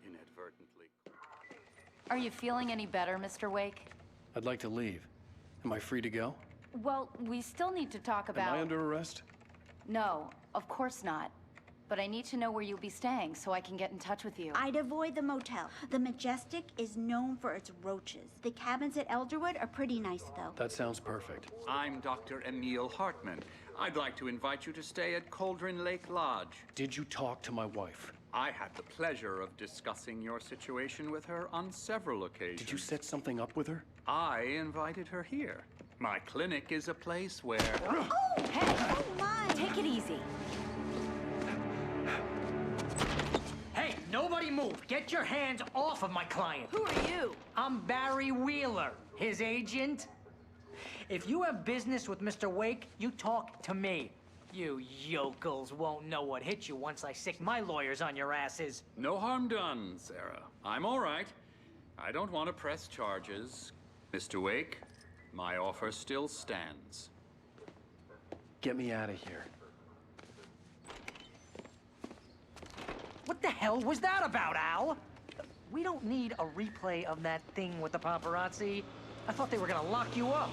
inadvertently... Are you feeling any better, Mr. Wake? I'd like to leave. Am I free to go? Well, we still need to talk about... Am I under arrest? No, of course not. But I need to know where you'll be staying so I can get in touch with you. I'd avoid the motel. The Majestic is known for its roaches. The cabins at Elderwood are pretty nice, though. That sounds perfect. I'm Dr. Emil Hartman. I'd like to invite you to stay at Cauldron Lake Lodge. Did you talk to my wife? I had the pleasure of discussing your situation with her on several occasions. Did you set something up with her? I invited her here. My clinic is a place where... Oh! Hey! Oh, my! Take it easy. Hey, nobody move. Get your hands off of my client. Who are you? I'm Barry Wheeler, his agent. If you have business with Mr. Wake, you talk to me. You yokels won't know what hit you once I sick my lawyers on your asses. No harm done, Sarah. I'm all right. I don't want to press charges. Mr. Wake, my offer still stands. Get me out of here. What the hell was that about, Al? We don't need a replay of that thing with the paparazzi. I thought they were gonna lock you up.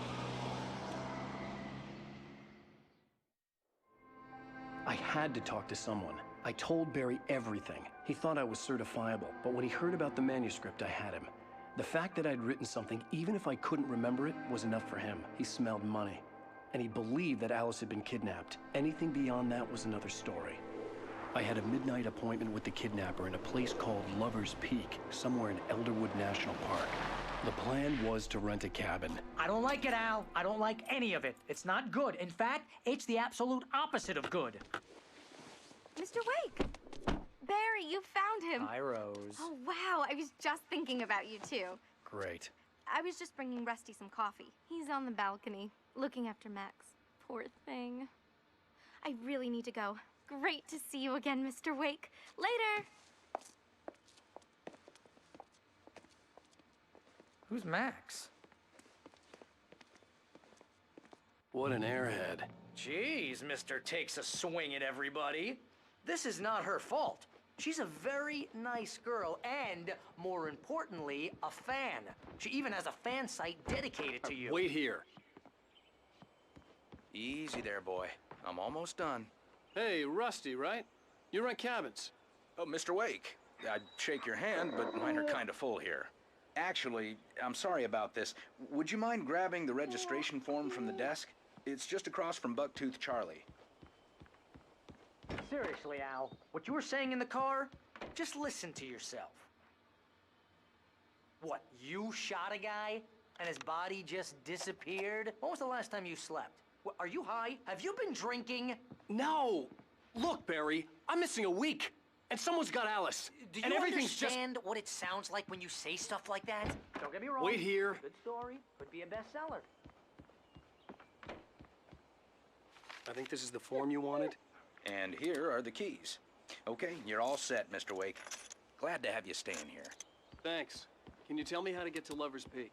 I had to talk to someone. I told Barry everything. He thought I was certifiable, but when he heard about the manuscript, I had him. The fact that I'd written something, even if I couldn't remember it, was enough for him. He smelled money. And he believed that Alice had been kidnapped. Anything beyond that was another story. I had a midnight appointment with the kidnapper in a place called Lover's Peak, somewhere in Elderwood National Park. The plan was to rent a cabin. I don't like it, Al. I don't like any of it. It's not good. In fact, it's the absolute opposite of good. Mr. Wake! Barry, you found him. Hi, Rose. Oh, wow. I was just thinking about you, too. Great. I was just bringing Rusty some coffee. He's on the balcony, looking after Max. Poor thing. I really need to go. Great to see you again, Mr. Wake. Later! Who's Max? What an airhead. Jeez, Mr. Takes a swing at everybody. This is not her fault. She's a very nice girl and, more importantly, a fan. She even has a fan site dedicated to you. Wait here. Easy there, boy. I'm almost done. Hey, Rusty, right? You rent cabins. Oh, Mr. Wake. I'd shake your hand, but mine are kind of full here. Actually, I'm sorry about this. Would you mind grabbing the registration form from the desk? It's just across from Bucktooth Charlie. Seriously, Al, what you were saying in the car, just listen to yourself. What, you shot a guy and his body just disappeared? When was the last time you slept? What, are you high? Have you been drinking? No! Look, Barry, I'm missing a week, and someone's got Alice. Do you and everything's understand what it sounds like when you say stuff like that? Don't get me wrong. Wait here. Good story. Could be a bestseller. I think this is the form you wanted. And here are the keys. Okay, you're all set, Mr. Wake. Glad to have you staying here. Thanks. Can you tell me how to get to Lover's Peak?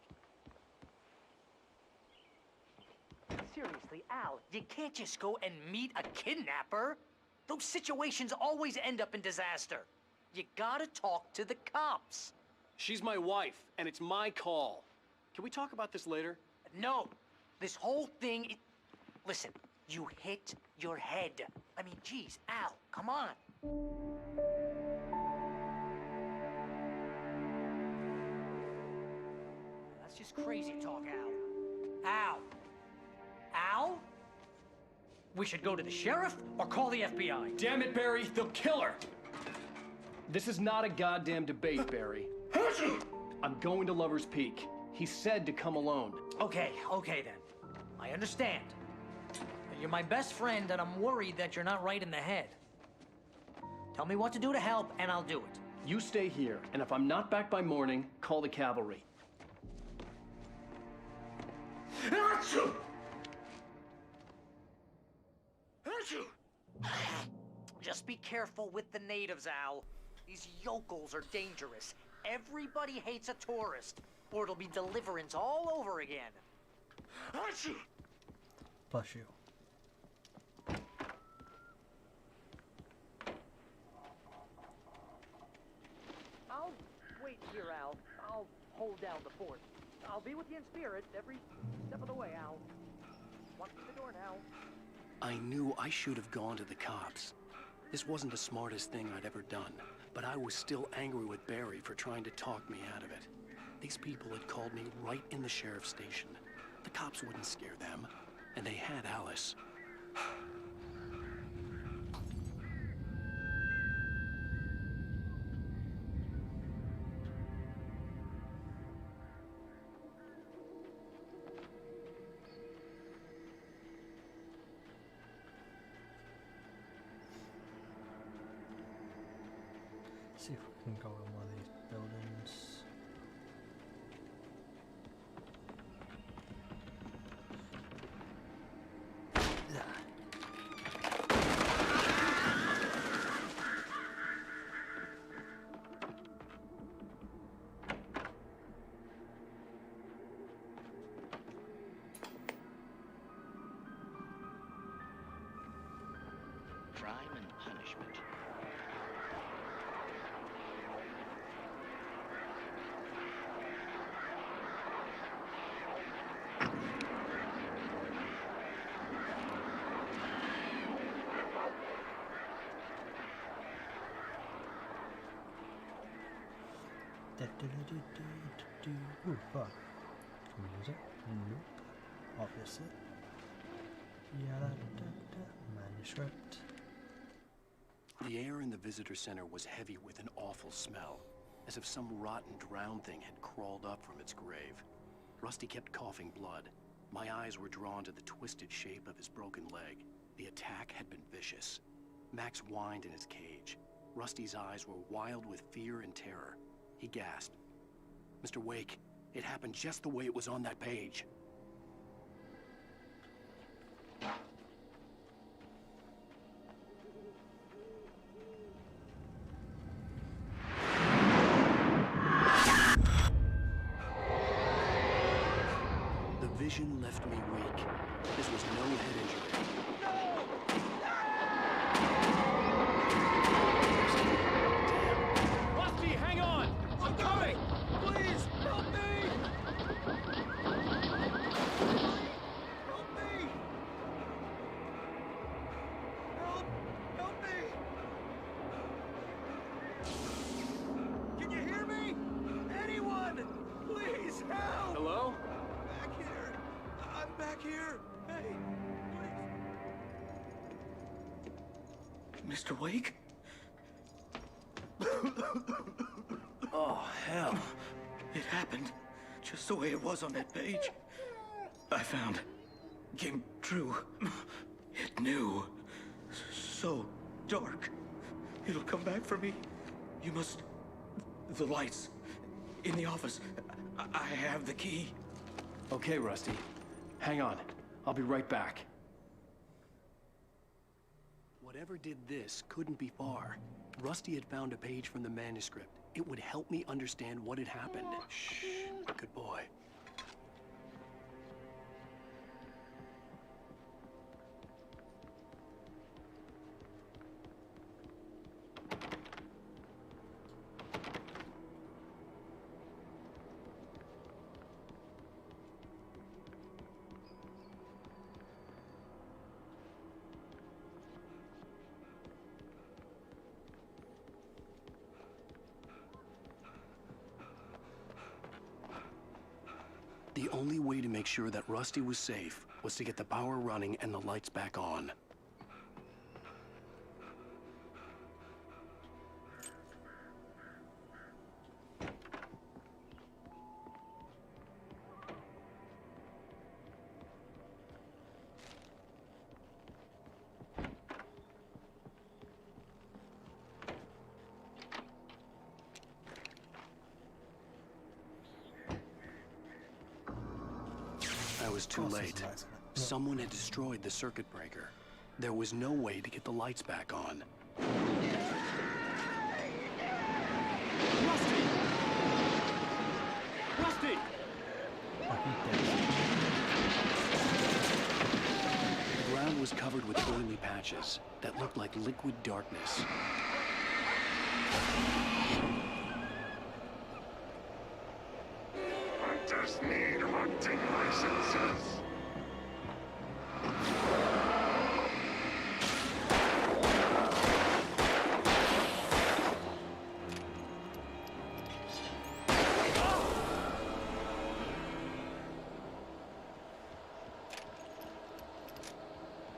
Seriously, Al, you can't just go and meet a kidnapper. Those situations always end up in disaster. You gotta talk to the cops. She's my wife, and it's my call. Can we talk about this later? No. This whole thing... Listen, you hit your head. I mean, geez, Al, come on. crazy talk, Al. Al! Al? We should go to the sheriff or call the FBI. Damn it, Barry, they'll kill her! This is not a goddamn debate, Barry. I'm going to Lover's Peak. He said to come alone. Okay then. I understand. You're my best friend, and I'm worried that you're not right in the head. Tell me what to do to help, and I'll do it. You stay here, and if I'm not back by morning, call the cavalry. Just be careful with the natives, Al. These yokels are dangerous. Everybody hates a tourist, or it'll be deliverance all over again. Bless you. I'll wait here, Al. I'll hold down the fort. I'll be with you in spirit every step of the way, Al. Walk through the door now. I knew I should have gone to the cops. This wasn't the smartest thing I'd ever done, but I was still angry with Barry for trying to talk me out of it. These people had called me right in the sheriff's station. The cops wouldn't scare them, and they had Alice. See if we can go in one of these buildings. Yeah. Crime and punishment. Ooh, fuck. Can we use it? Nope. Obviously. Manuscript. The air in the visitor center was heavy with an awful smell, as if some rotten drowned thing had crawled up from its grave. Rusty kept coughing blood. My eyes were drawn to the twisted shape of his broken leg. The attack had been vicious. Max whined in his cage. Rusty's eyes were wild with fear and terror. He gasped. Mr. Wake, it happened just the way it was on that page. The vision left me weak. This was no head injury. Rusty, hang on! I'm coming! Please, help me! Help me! Help me! Can you hear me? Anyone! Please, help! Hello? Back here. I'm back here. Hey, please. Mr. Wake? Oh, hell. It happened just the way it was on that page. I found. Came true. It knew. So dark. It'll come back for me. You must... The lights. In the office. I have the key. Okay, Rusty. Hang on. I'll be right back. Whatever did this couldn't be far. Rusty had found a page from the manuscript. It would help me understand what had happened. Shh. Good boy. only way to make sure that Rusty was safe was to get the power running and the lights back on. I was too late. Someone had destroyed the circuit breaker. There was no way to get the lights back on. Rusty! Rusty! The ground was covered with oily patches that looked like liquid darkness. Hunters need hunting licenses.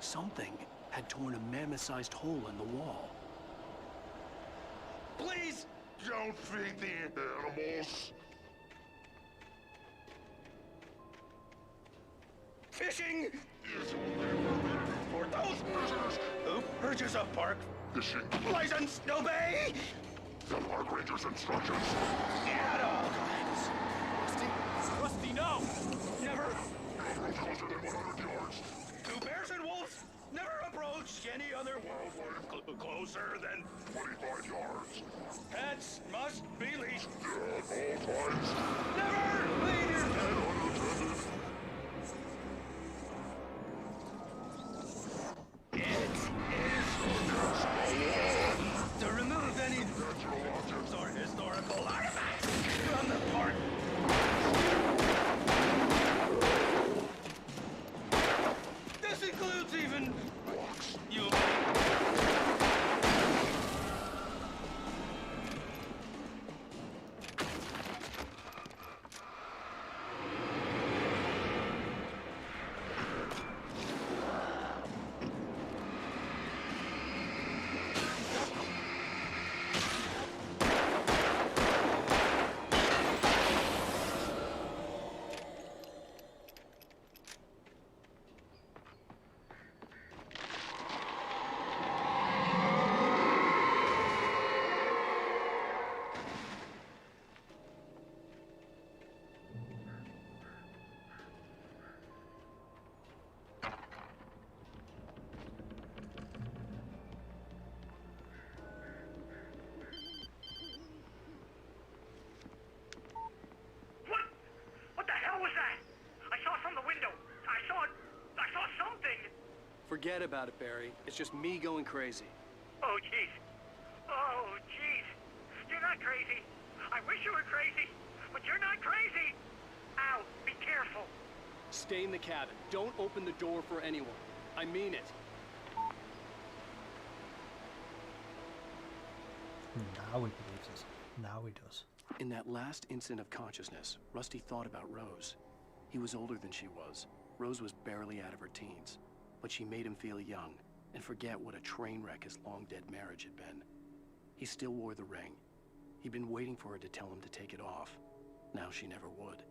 Something had torn a mammoth-sized hole in the wall. Please! Don't feed the animals. Fishing is for those visitors who purchase a park fishing license. Obey the park ranger's instructions. at all times. Rusty, no! Never. No closer than 100 yards. To bears and wolves, never approach any other wildlife closer than 25 yards. pets must be leashed. At all times. Never leave your pet Unattended. It is to remove any natural objects or historical artifacts from the park. This includes even you. What the hell was that? I saw from the window. I saw something. Forget about it, Barry. It's just me going crazy. Oh, jeez. Oh, jeez. You're not crazy. I wish you were crazy, but you're not crazy. Ow, be careful. Stay in the cabin. Don't open the door for anyone. I mean it. Now he believes us. Now he does. In that last instant of consciousness, Rusty thought about Rose. He was older than she was. Rose was barely out of her teens, but she made him feel young and forget what a train wreck his long-dead marriage had been. He still wore the ring. He'd been waiting for her to tell him to take it off. Now she never would.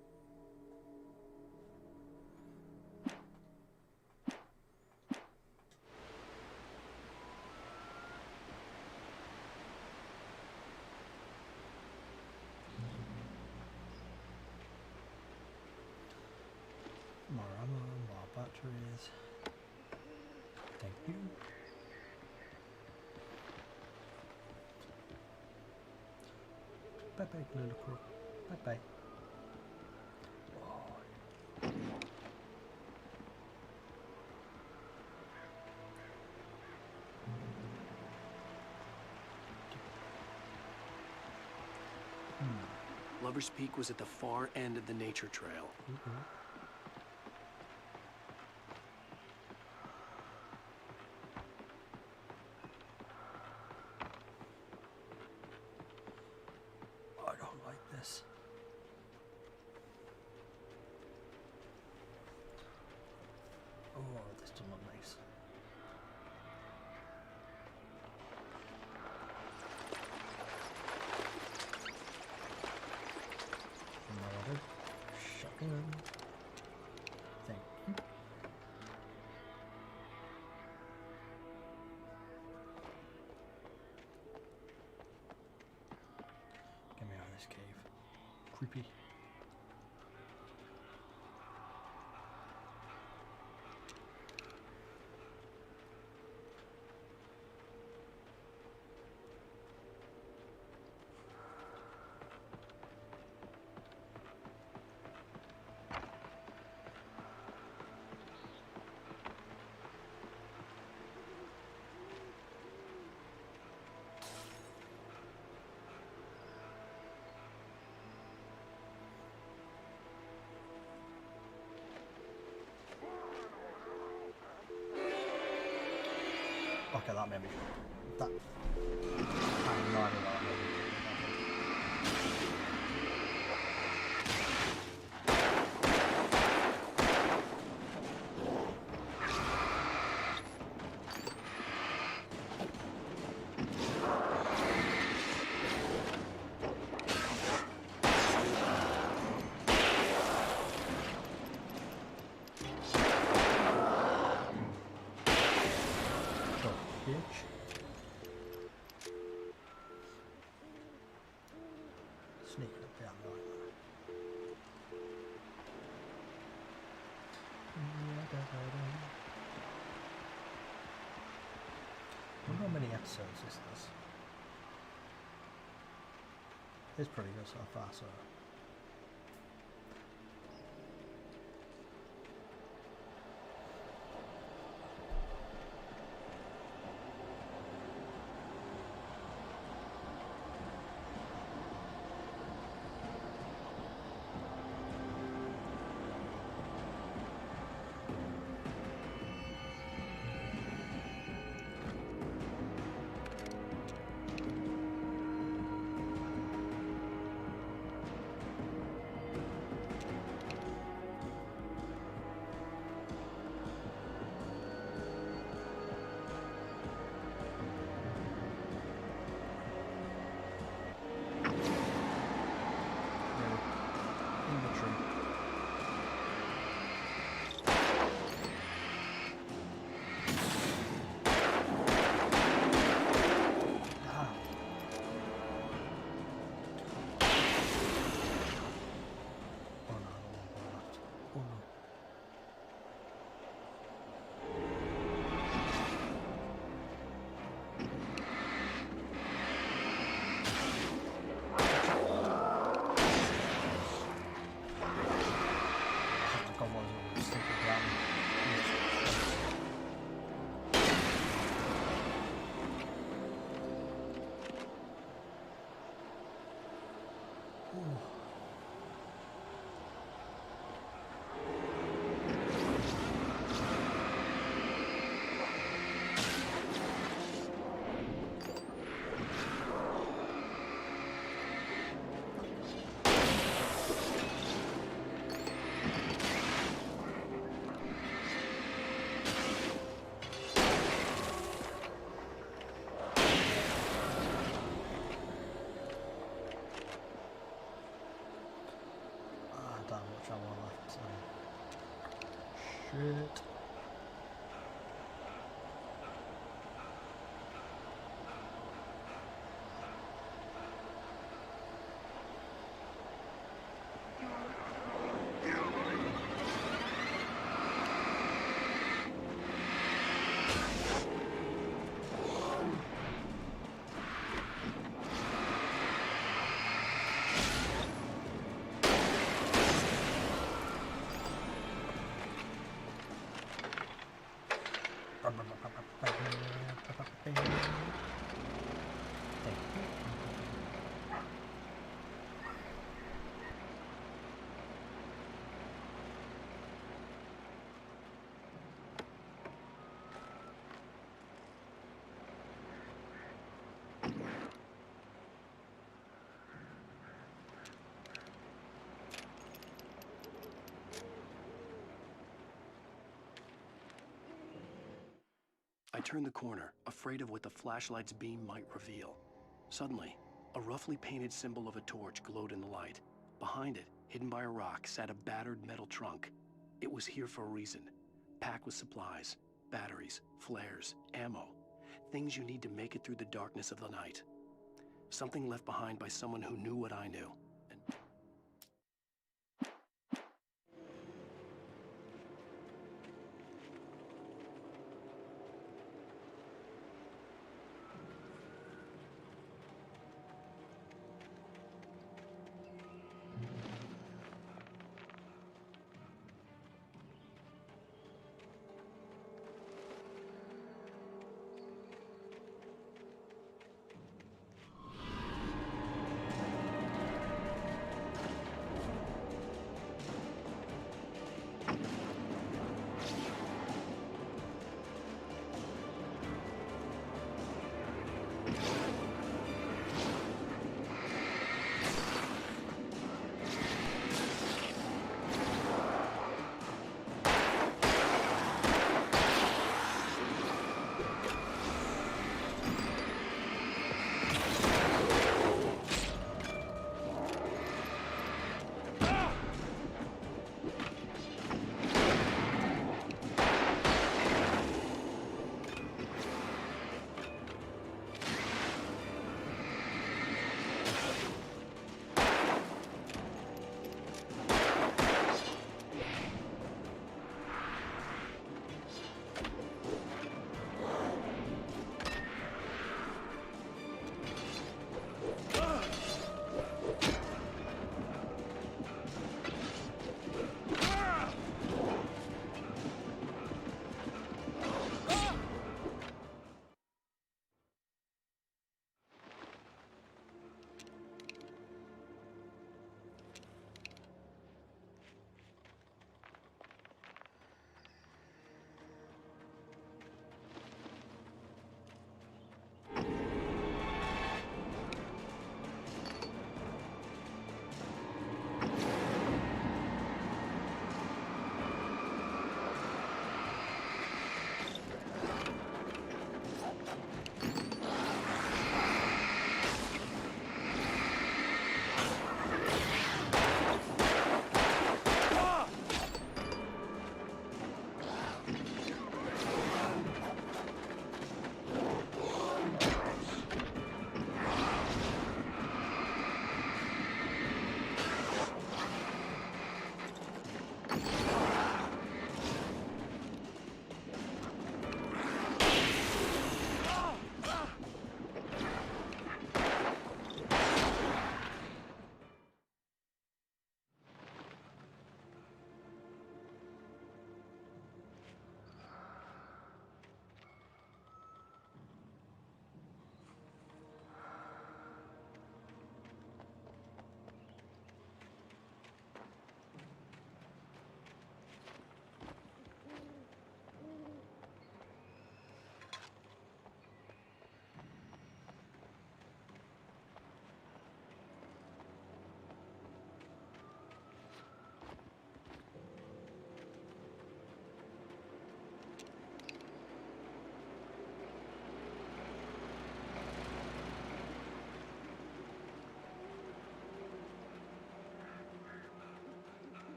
More ammo, more batteries. Thank you. Bye bye, little crook. Bye bye. Lover's Peak was at the far end of the nature trail. I don't like this. Creepy. Okay, that made me. That. I have no idea what that made me. Sneaking up behind me like I wonder how many episodes is this? It's pretty good so far, so. Shit. I turned the corner, afraid of what the flashlight's beam might reveal. Suddenly, a roughly painted symbol of a torch glowed in the light. Behind it, hidden by a rock, sat a battered metal trunk. It was here for a reason. Packed with supplies, batteries, flares, ammo. Things you need to make it through the darkness of the night. Something left behind by someone who knew what I knew. And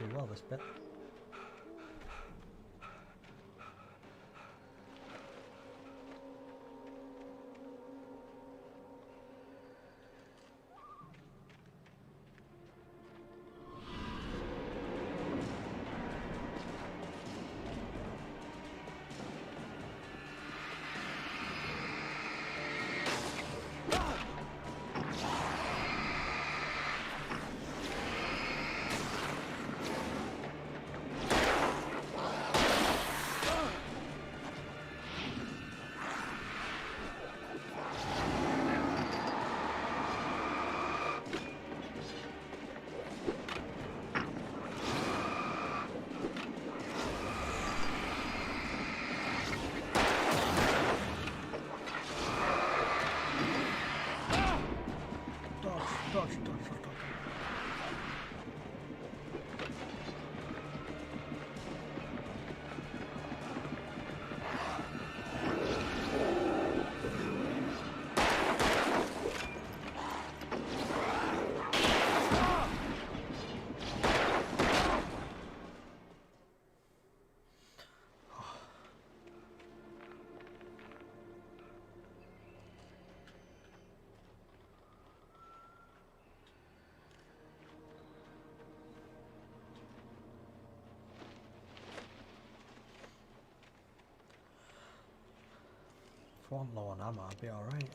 too well this bit. If I'm low on ammo, I'd be alright.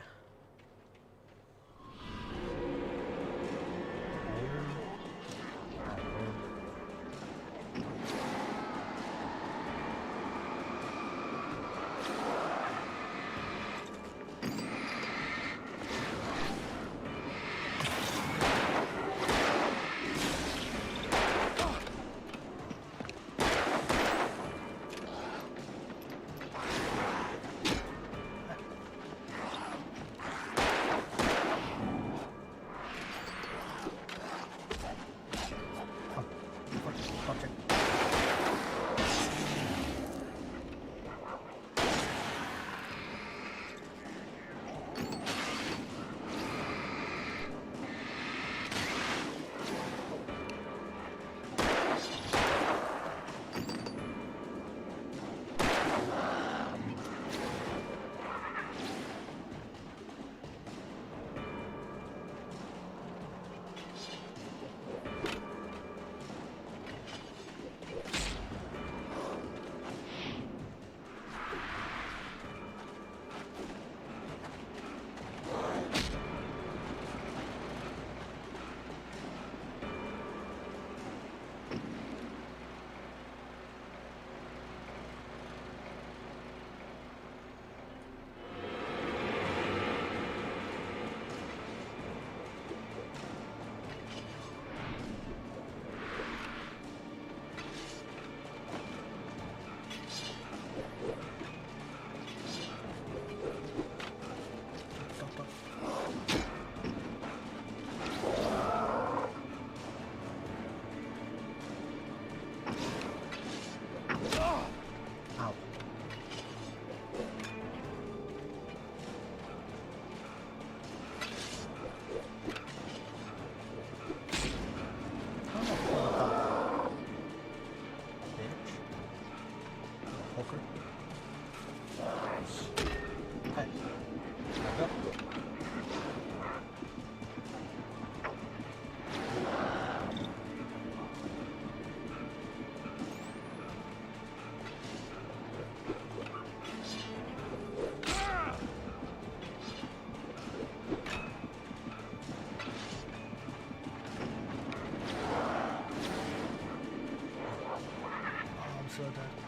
So dead.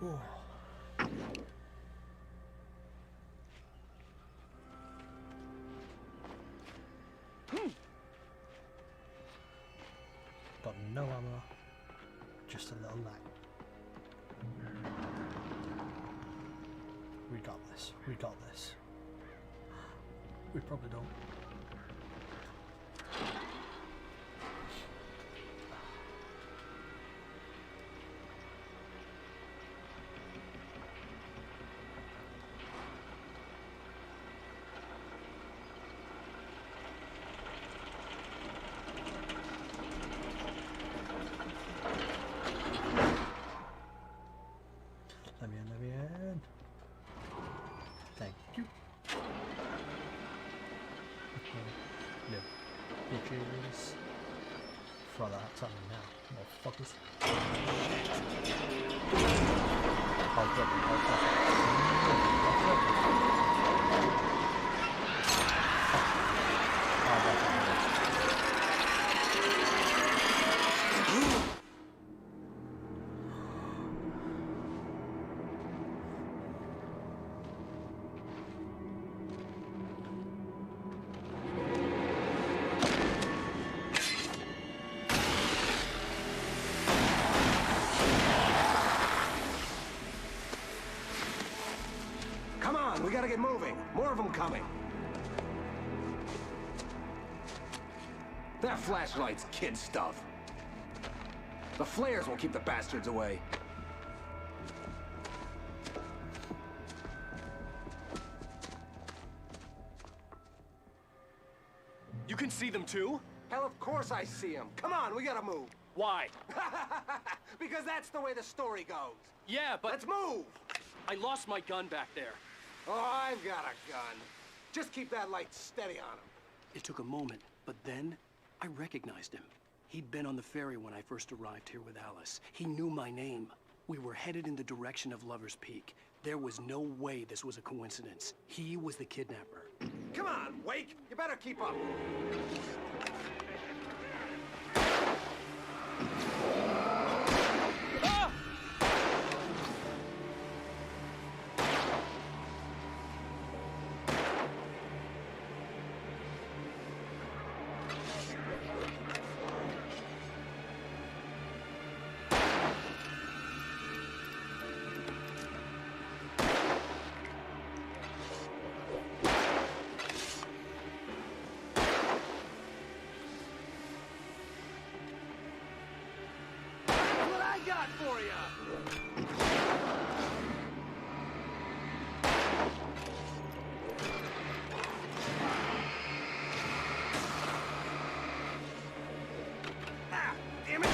Ooh. got no ammo, just a little light. We got this. We got this. We probably don't. Let me in. Thank you. No. Bitches. Throw that at me now, motherfuckers. I'll drop it, I'll drop it. We gotta get moving. More of them coming. That flashlight's kid stuff. The flares will keep the bastards away. You can see them too? Hell, of course I see them. Come on, we gotta move. Why? Because that's the way the story goes. Yeah, but... Let's move! I lost my gun back there. Oh, I've got a gun. Just keep that light steady on him. It took a moment, but then I recognized him. He'd been on the ferry when I first arrived here with Alice. He knew my name. We were headed in the direction of Lover's Peak. There was no way this was a coincidence. He was the kidnapper. Come on, Wake! You better keep up. got for you? Ah, damn it!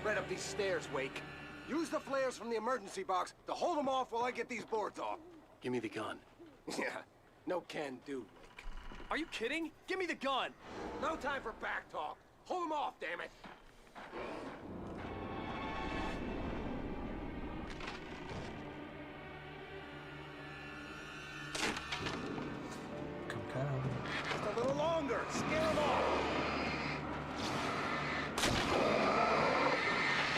Right up these stairs, Wake. Use the flares from the emergency box to hold them off while I get these boards off. Give me the gun. Yeah, no can do, Wake. Are you kidding? Give me the gun! No time for back talk. Hold them off, damn it! Just a little longer. Scare them off.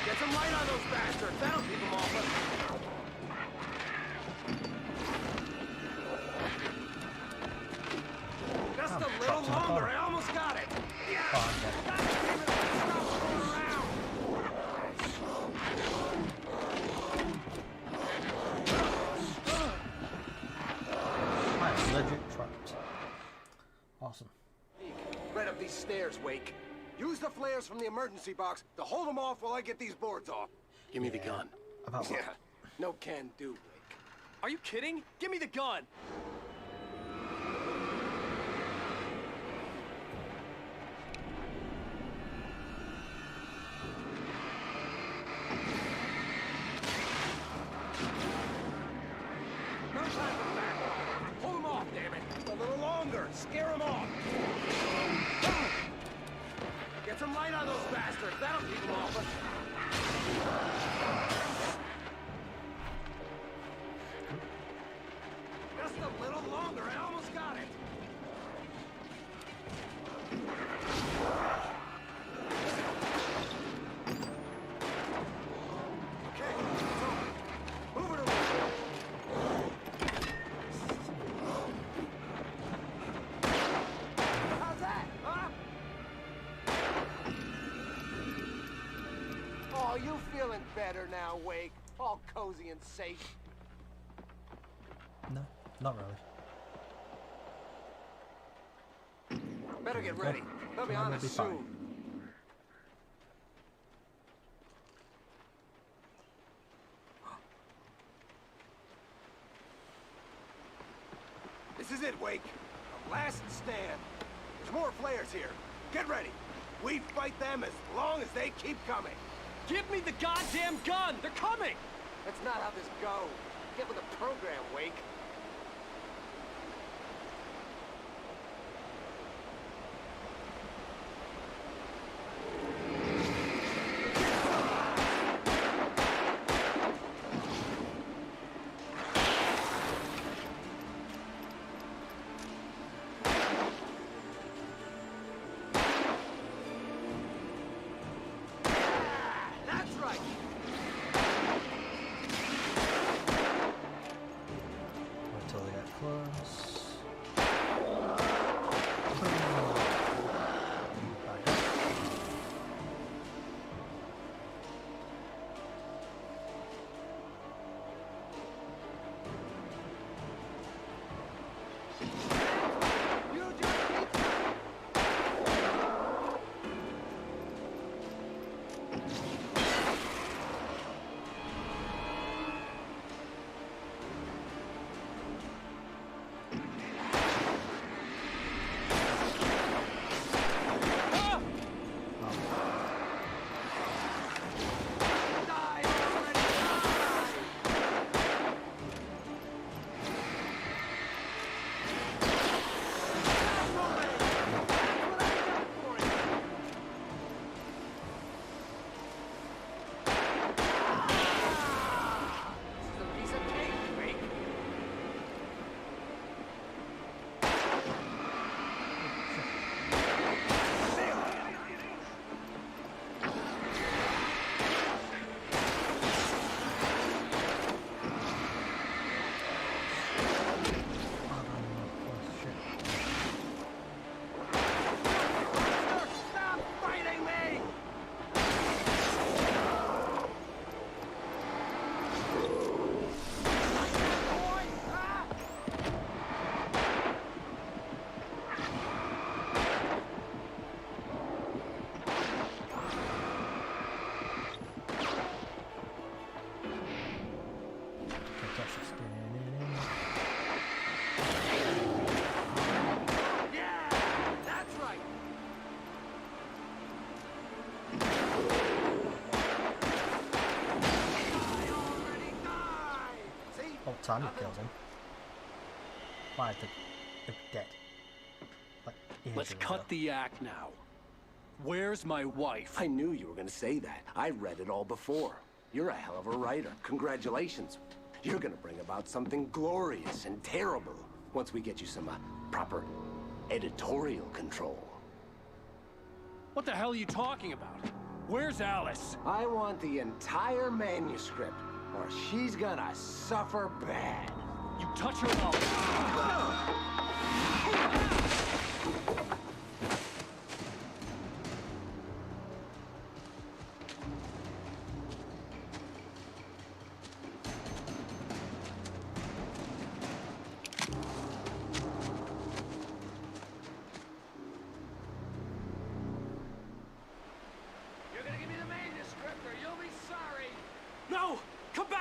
Get some light on those bastards. That'll keep them off us. Just a little longer. I almost got it. Yeah. God damn it. Stop going around. stairs, Wake. Use the flares from the emergency box to hold them off while I get these boards off. Give me the gun. About Yeah, no can do, Wake. Are you kidding? Give me the gun! No time for back. Hold them off, damn it. Just a little longer. Scare them off. Get some light on those bastards. That'll keep them off us. Just a little longer. I almost got it. Okay, so move it around. How's that, huh? Oh, you feeling better now, Wake? All cozy and safe. No, not really. Better get ready. They'll be I'm on gonna us be soon. fine. This is it, Wake. The last stand. There's more flares here. Get ready. We fight them as long as they keep coming. Give me the goddamn gun! They're coming! That's not how this goes. Get with the program, Wake. That's right. Until they get close. Piece of cake, Wake. Stop fighting me! Yeah, that's right. I already died. See? Oh, Tanya kills him. Why the dead? Like Let's ages cut ago. the act now. Where's my wife? I knew you were gonna say that. I read it all before. You're a hell of a writer. Congratulations. You're gonna bring about something glorious and terrible once we get you some proper editorial control. What the hell are you talking about? Where's Alice? I want the entire manuscript, or she's gonna suffer bad. You touch her now.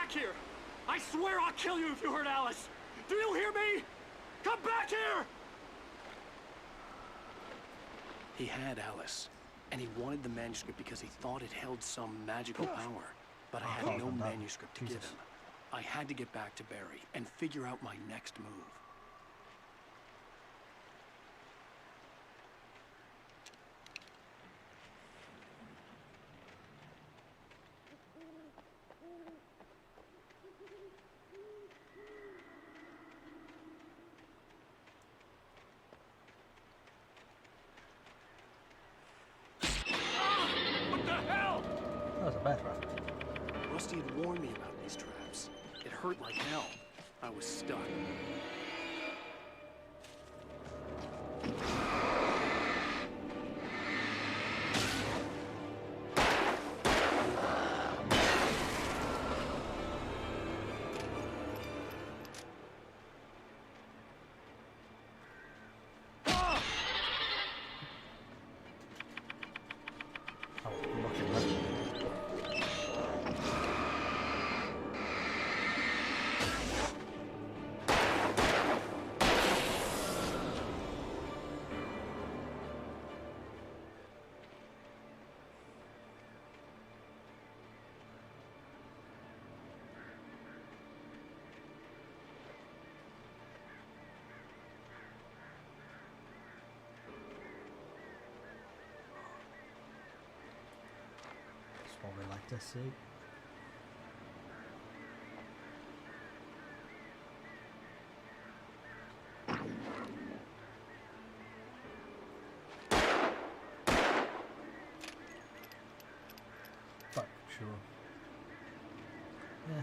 back here! I swear I'll kill you if you hurt Alice! Do you hear me? Come back here! He had Alice, and he wanted the manuscript because he thought it held some magical power. But I had no manuscript to give him. I had to get back to Barry and figure out my next move. What the hell? That was a bad trap. Rusty had warned me about these traps. It hurt like hell. I was stuck. That's what we like to see. Fuck, sure. Yeah.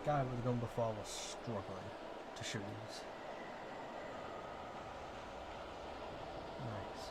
The guy with the gun before was struggling to shoot these. Nice.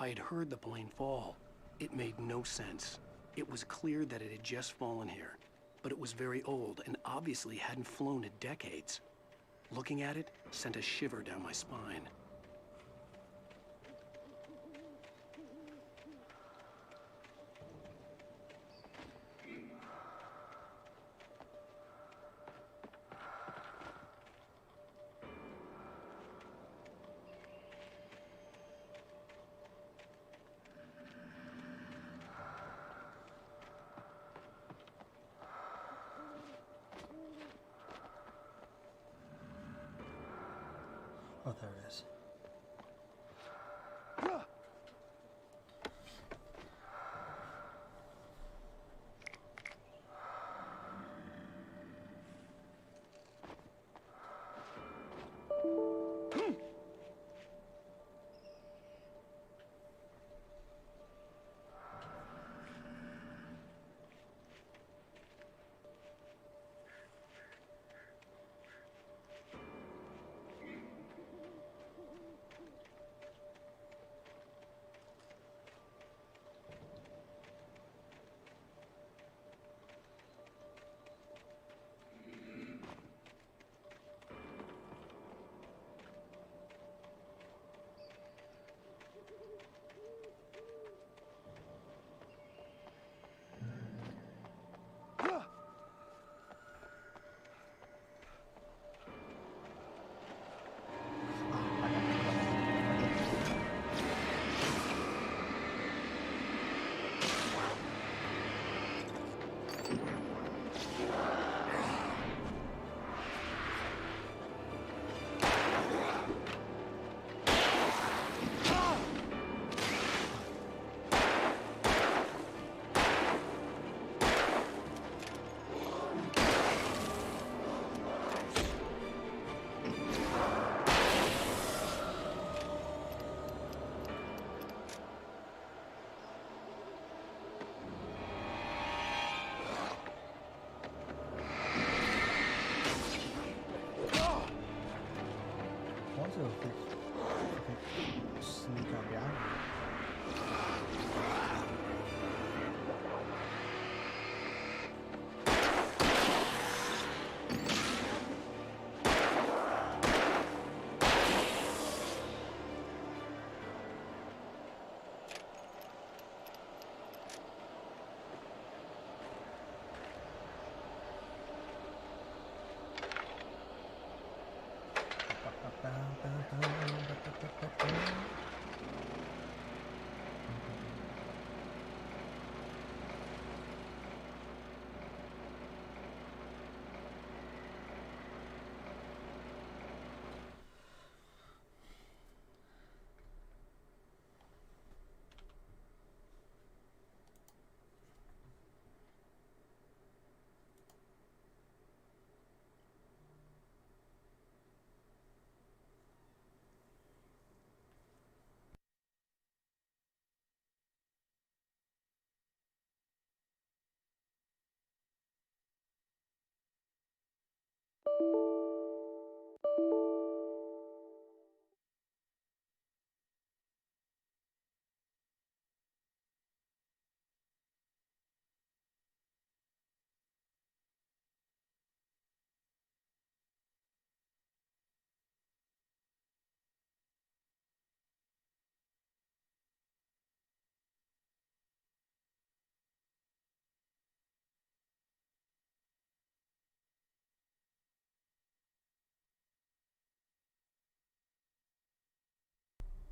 I had heard the plane fall. It made no sense. It was clear that it had just fallen here, but it was very old and obviously hadn't flown in decades. Looking at it sent a shiver down my spine. Oh, there it is. Sneak up behind me.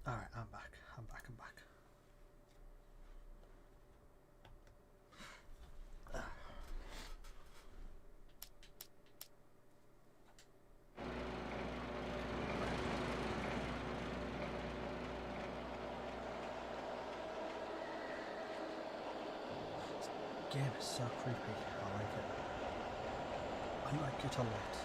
Alright, I'm back. I'm back. This game is so creepy. I like it. I like it a lot.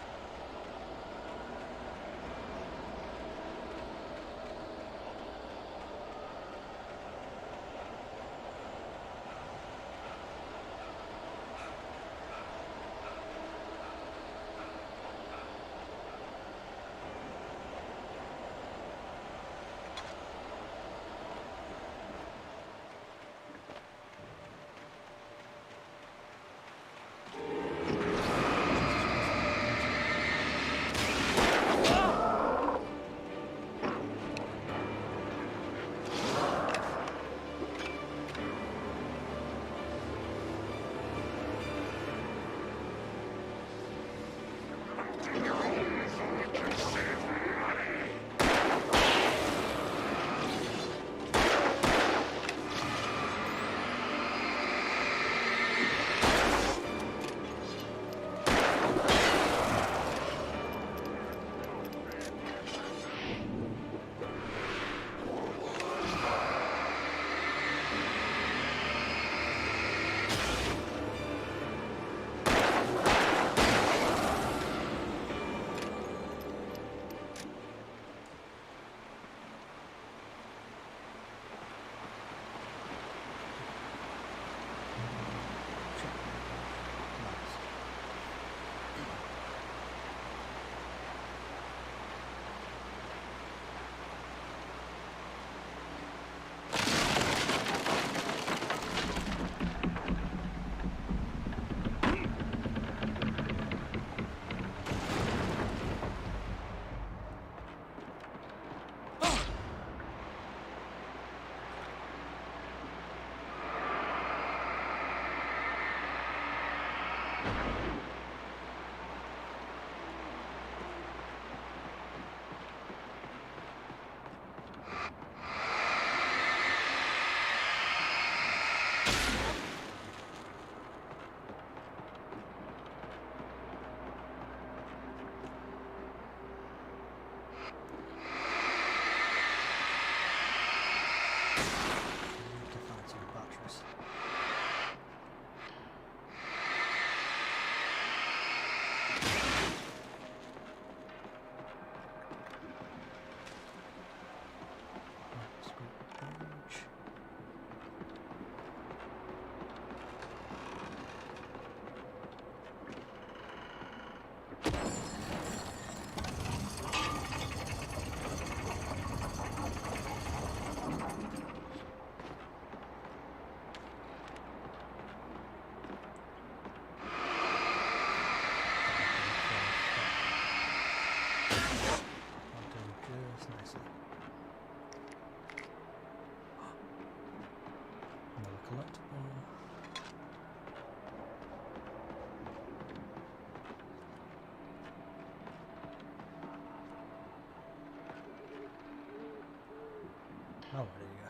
collectible. Oh, there you go.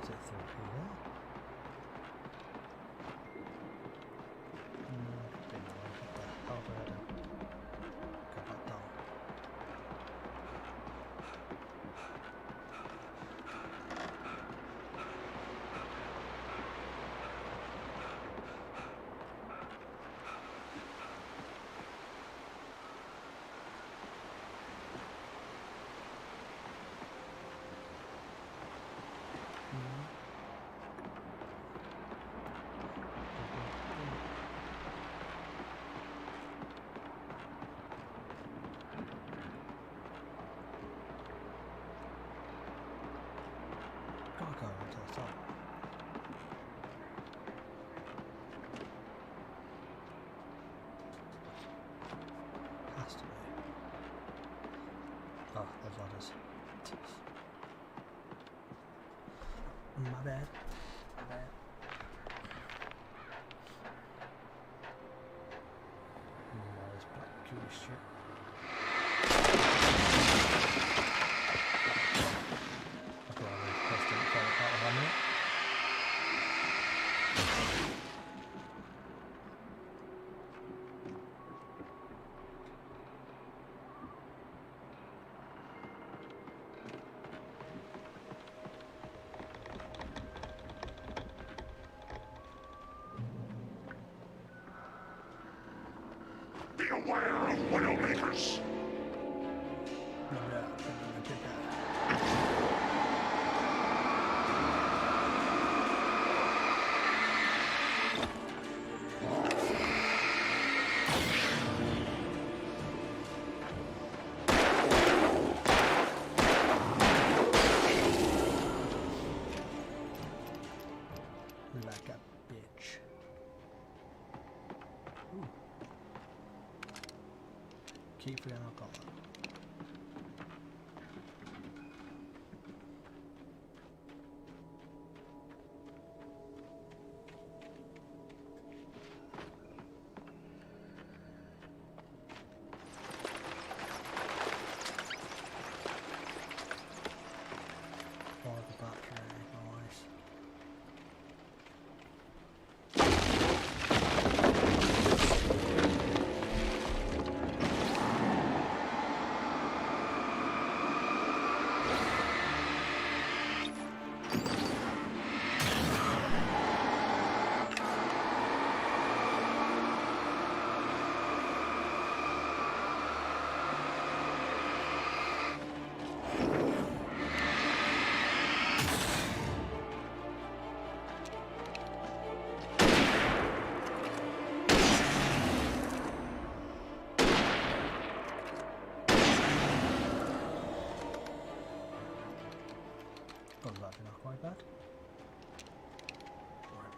Is it through here? How do I do? Go back down. Gotta go to the top. Has to be. Oh, there's ladders. My bad. My bad. There's Black Key Street. Beware of Widowmakers! Like a bitch. Ooh. Keep free alcohol. Or the battery, nice. Oh, that'd be not quite bad. Right.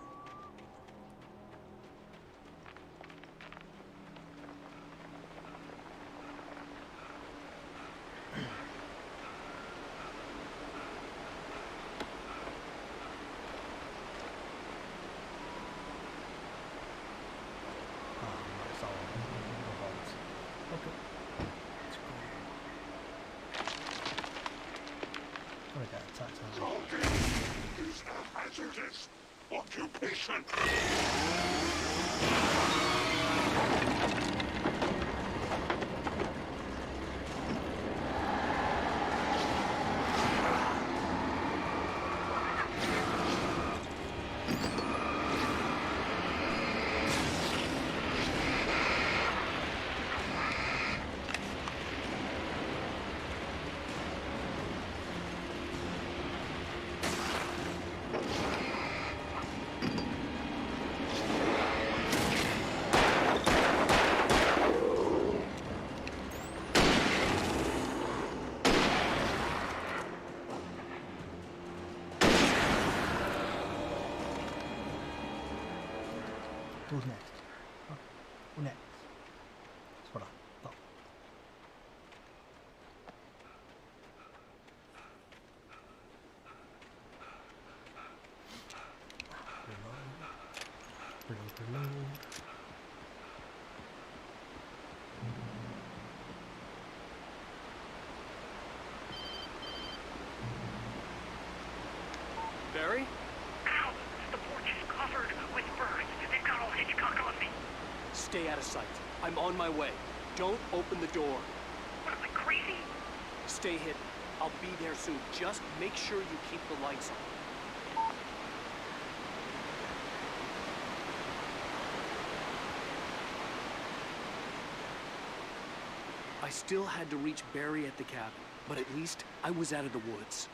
Nice, all the bolts. Okay. That's cool. Gonna get attacked on. Talking is a hazardous occupation. Who's next? Huh? Who next? That's what I thought. Reload. Barry? Ow! The porch is covered with birds. They've got all Hitchcock on me. Stay out of sight. I'm on my way. Don't open the door. What am I, crazy? Stay hidden. I'll be there soon. Just make sure you keep the lights on. I still had to reach Barry at the cabin, but at least I was out of the woods.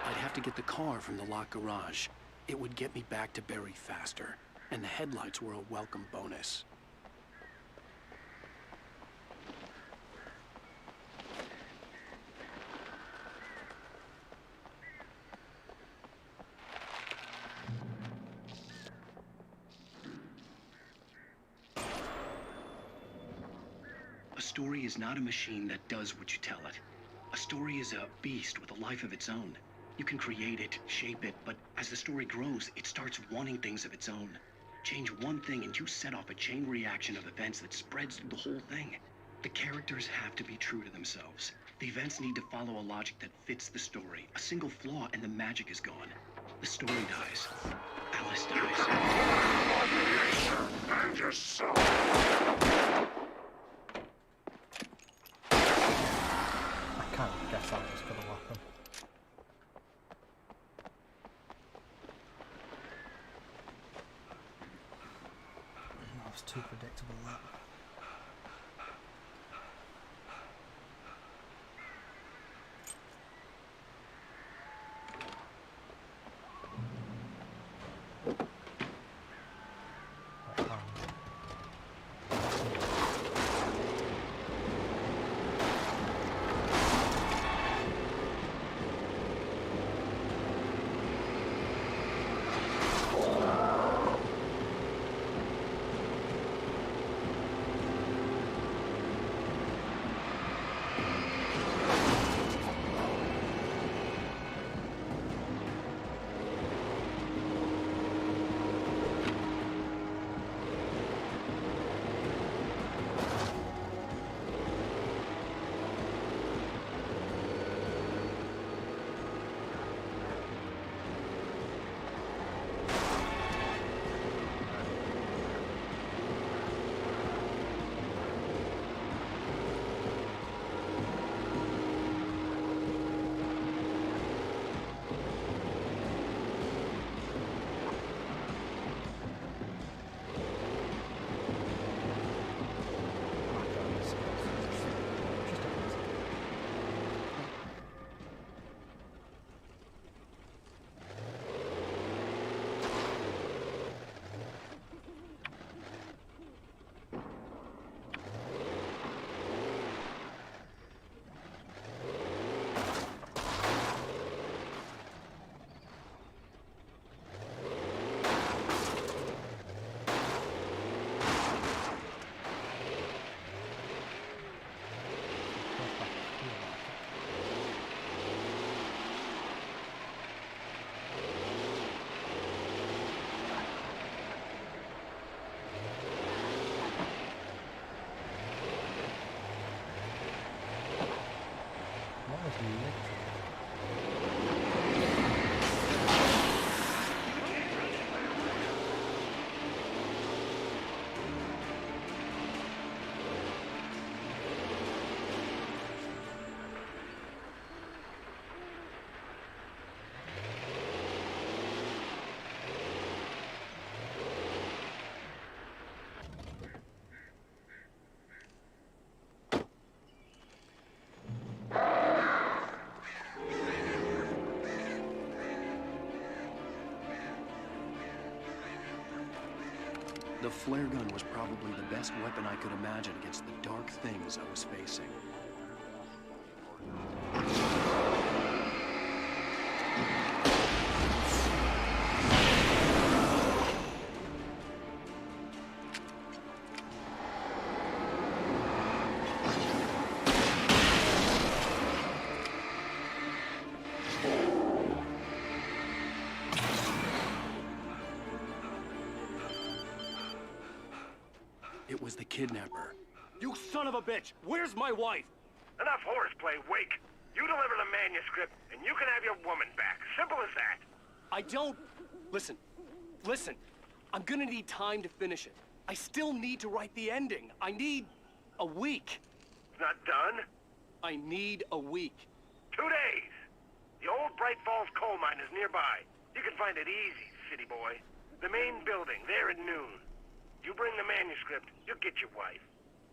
I'd have to get the car from the locked garage. It would get me back to Barry faster, and the headlights were a welcome bonus. A story is not a machine that does what you tell it. A story is a beast with a life of its own. You can create it, shape it, but as the story grows, it starts wanting things of its own. Change one thing and you set off a chain reaction of events that spreads through the whole thing. The characters have to be true to themselves. The events need to follow a logic that fits the story. A single flaw and the magic is gone. The story dies. Alice dies. And yourself. I can't guess that was going to happen. That was too predictable, that. The flare gun was probably the best weapon I could imagine against the dark things I was facing. It was the kidnapper. You son of a bitch! Where's my wife? Enough horseplay, Wake. You deliver the manuscript, and you can have your woman back. Simple as that. I don't... Listen. Listen. I'm gonna need time to finish it. I still need to write the ending. I need... a week. It's not done? I need a week. 2 days. The old Bright Falls coal mine is nearby. You can find it easy, city boy. The main building, there at noon. You bring the manuscript, you'll get your wife.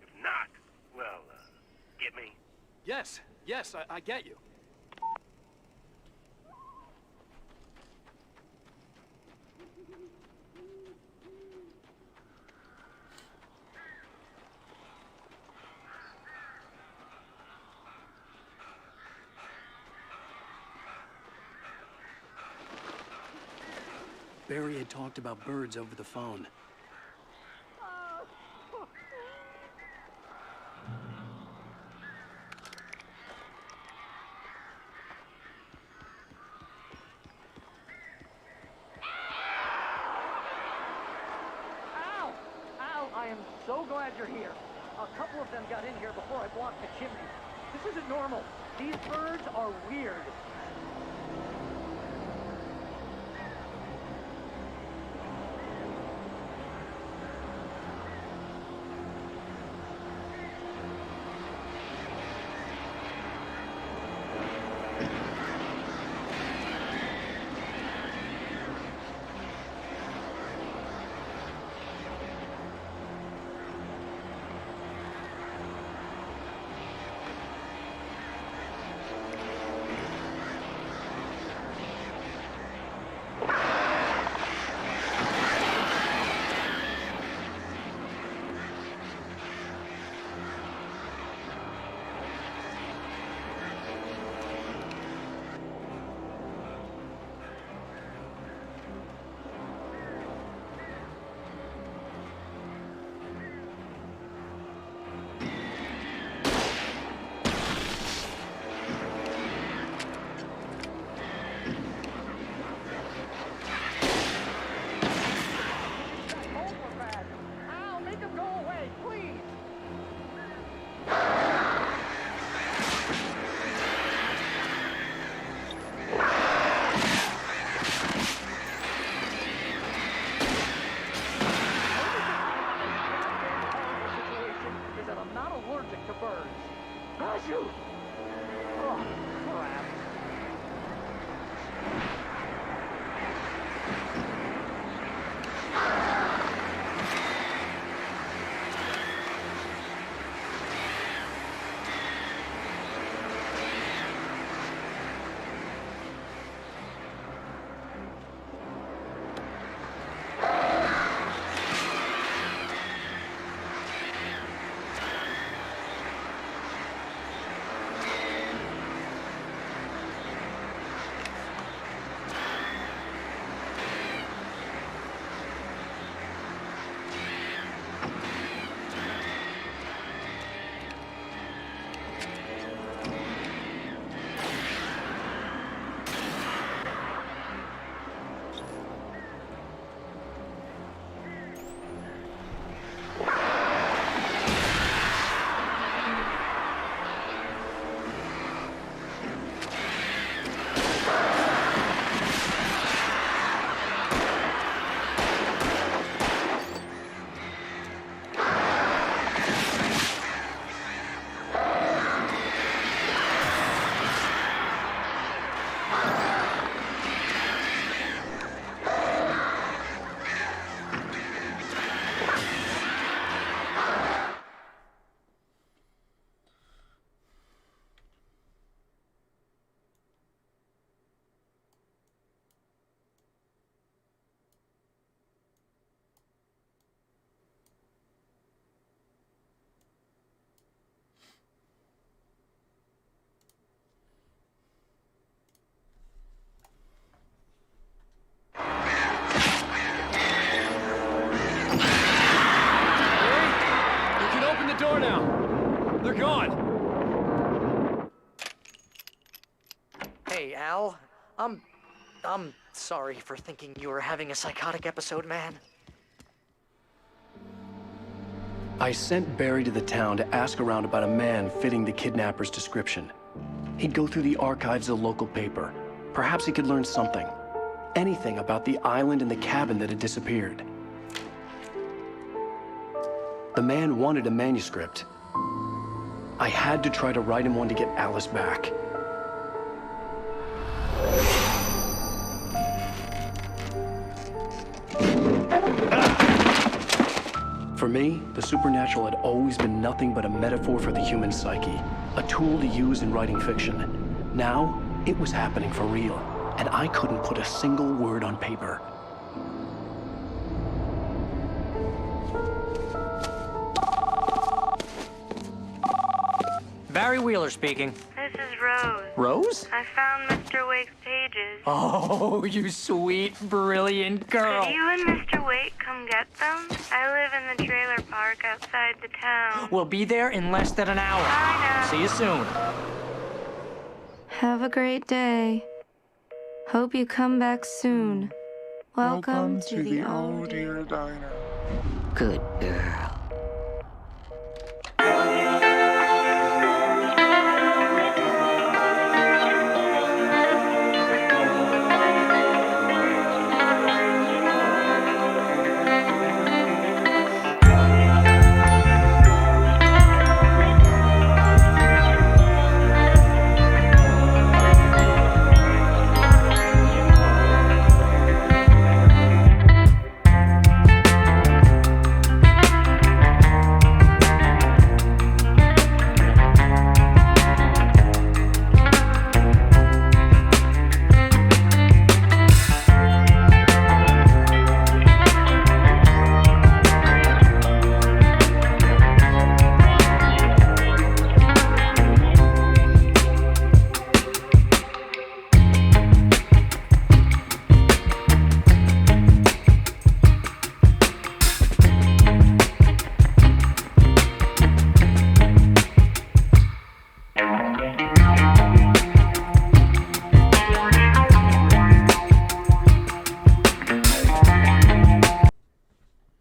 If not, well, get me? Yes, I get you. Barry had talked about birds over the phone. I am so glad you're here. A couple of them got in here before I blocked the chimney. This isn't normal. These birds are weird. Al. I'm sorry for thinking you were having a psychotic episode, man. I sent Barry to the town to ask around about a man fitting the kidnapper's description. He'd go through the archives of the local paper. Perhaps he could learn something. Anything about the island and the cabin that had disappeared. The man wanted a manuscript. I had to try to write him one to get Alice back. For me, the supernatural had always been nothing but a metaphor for the human psyche, a tool to use in writing fiction. Now, it was happening for real, and I couldn't put a single word on paper. Barry Wheeler speaking. This is Rose. Rose? I found Mr. Wake's pages. Oh, you sweet, brilliant girl. Could you and Mr. Wake come get them? I live in the trailer park outside the town. We'll be there in less than an hour. Bye now. See you soon. Have a great day. Hope you come back soon. Welcome to the Old Dear Diner. Good girl.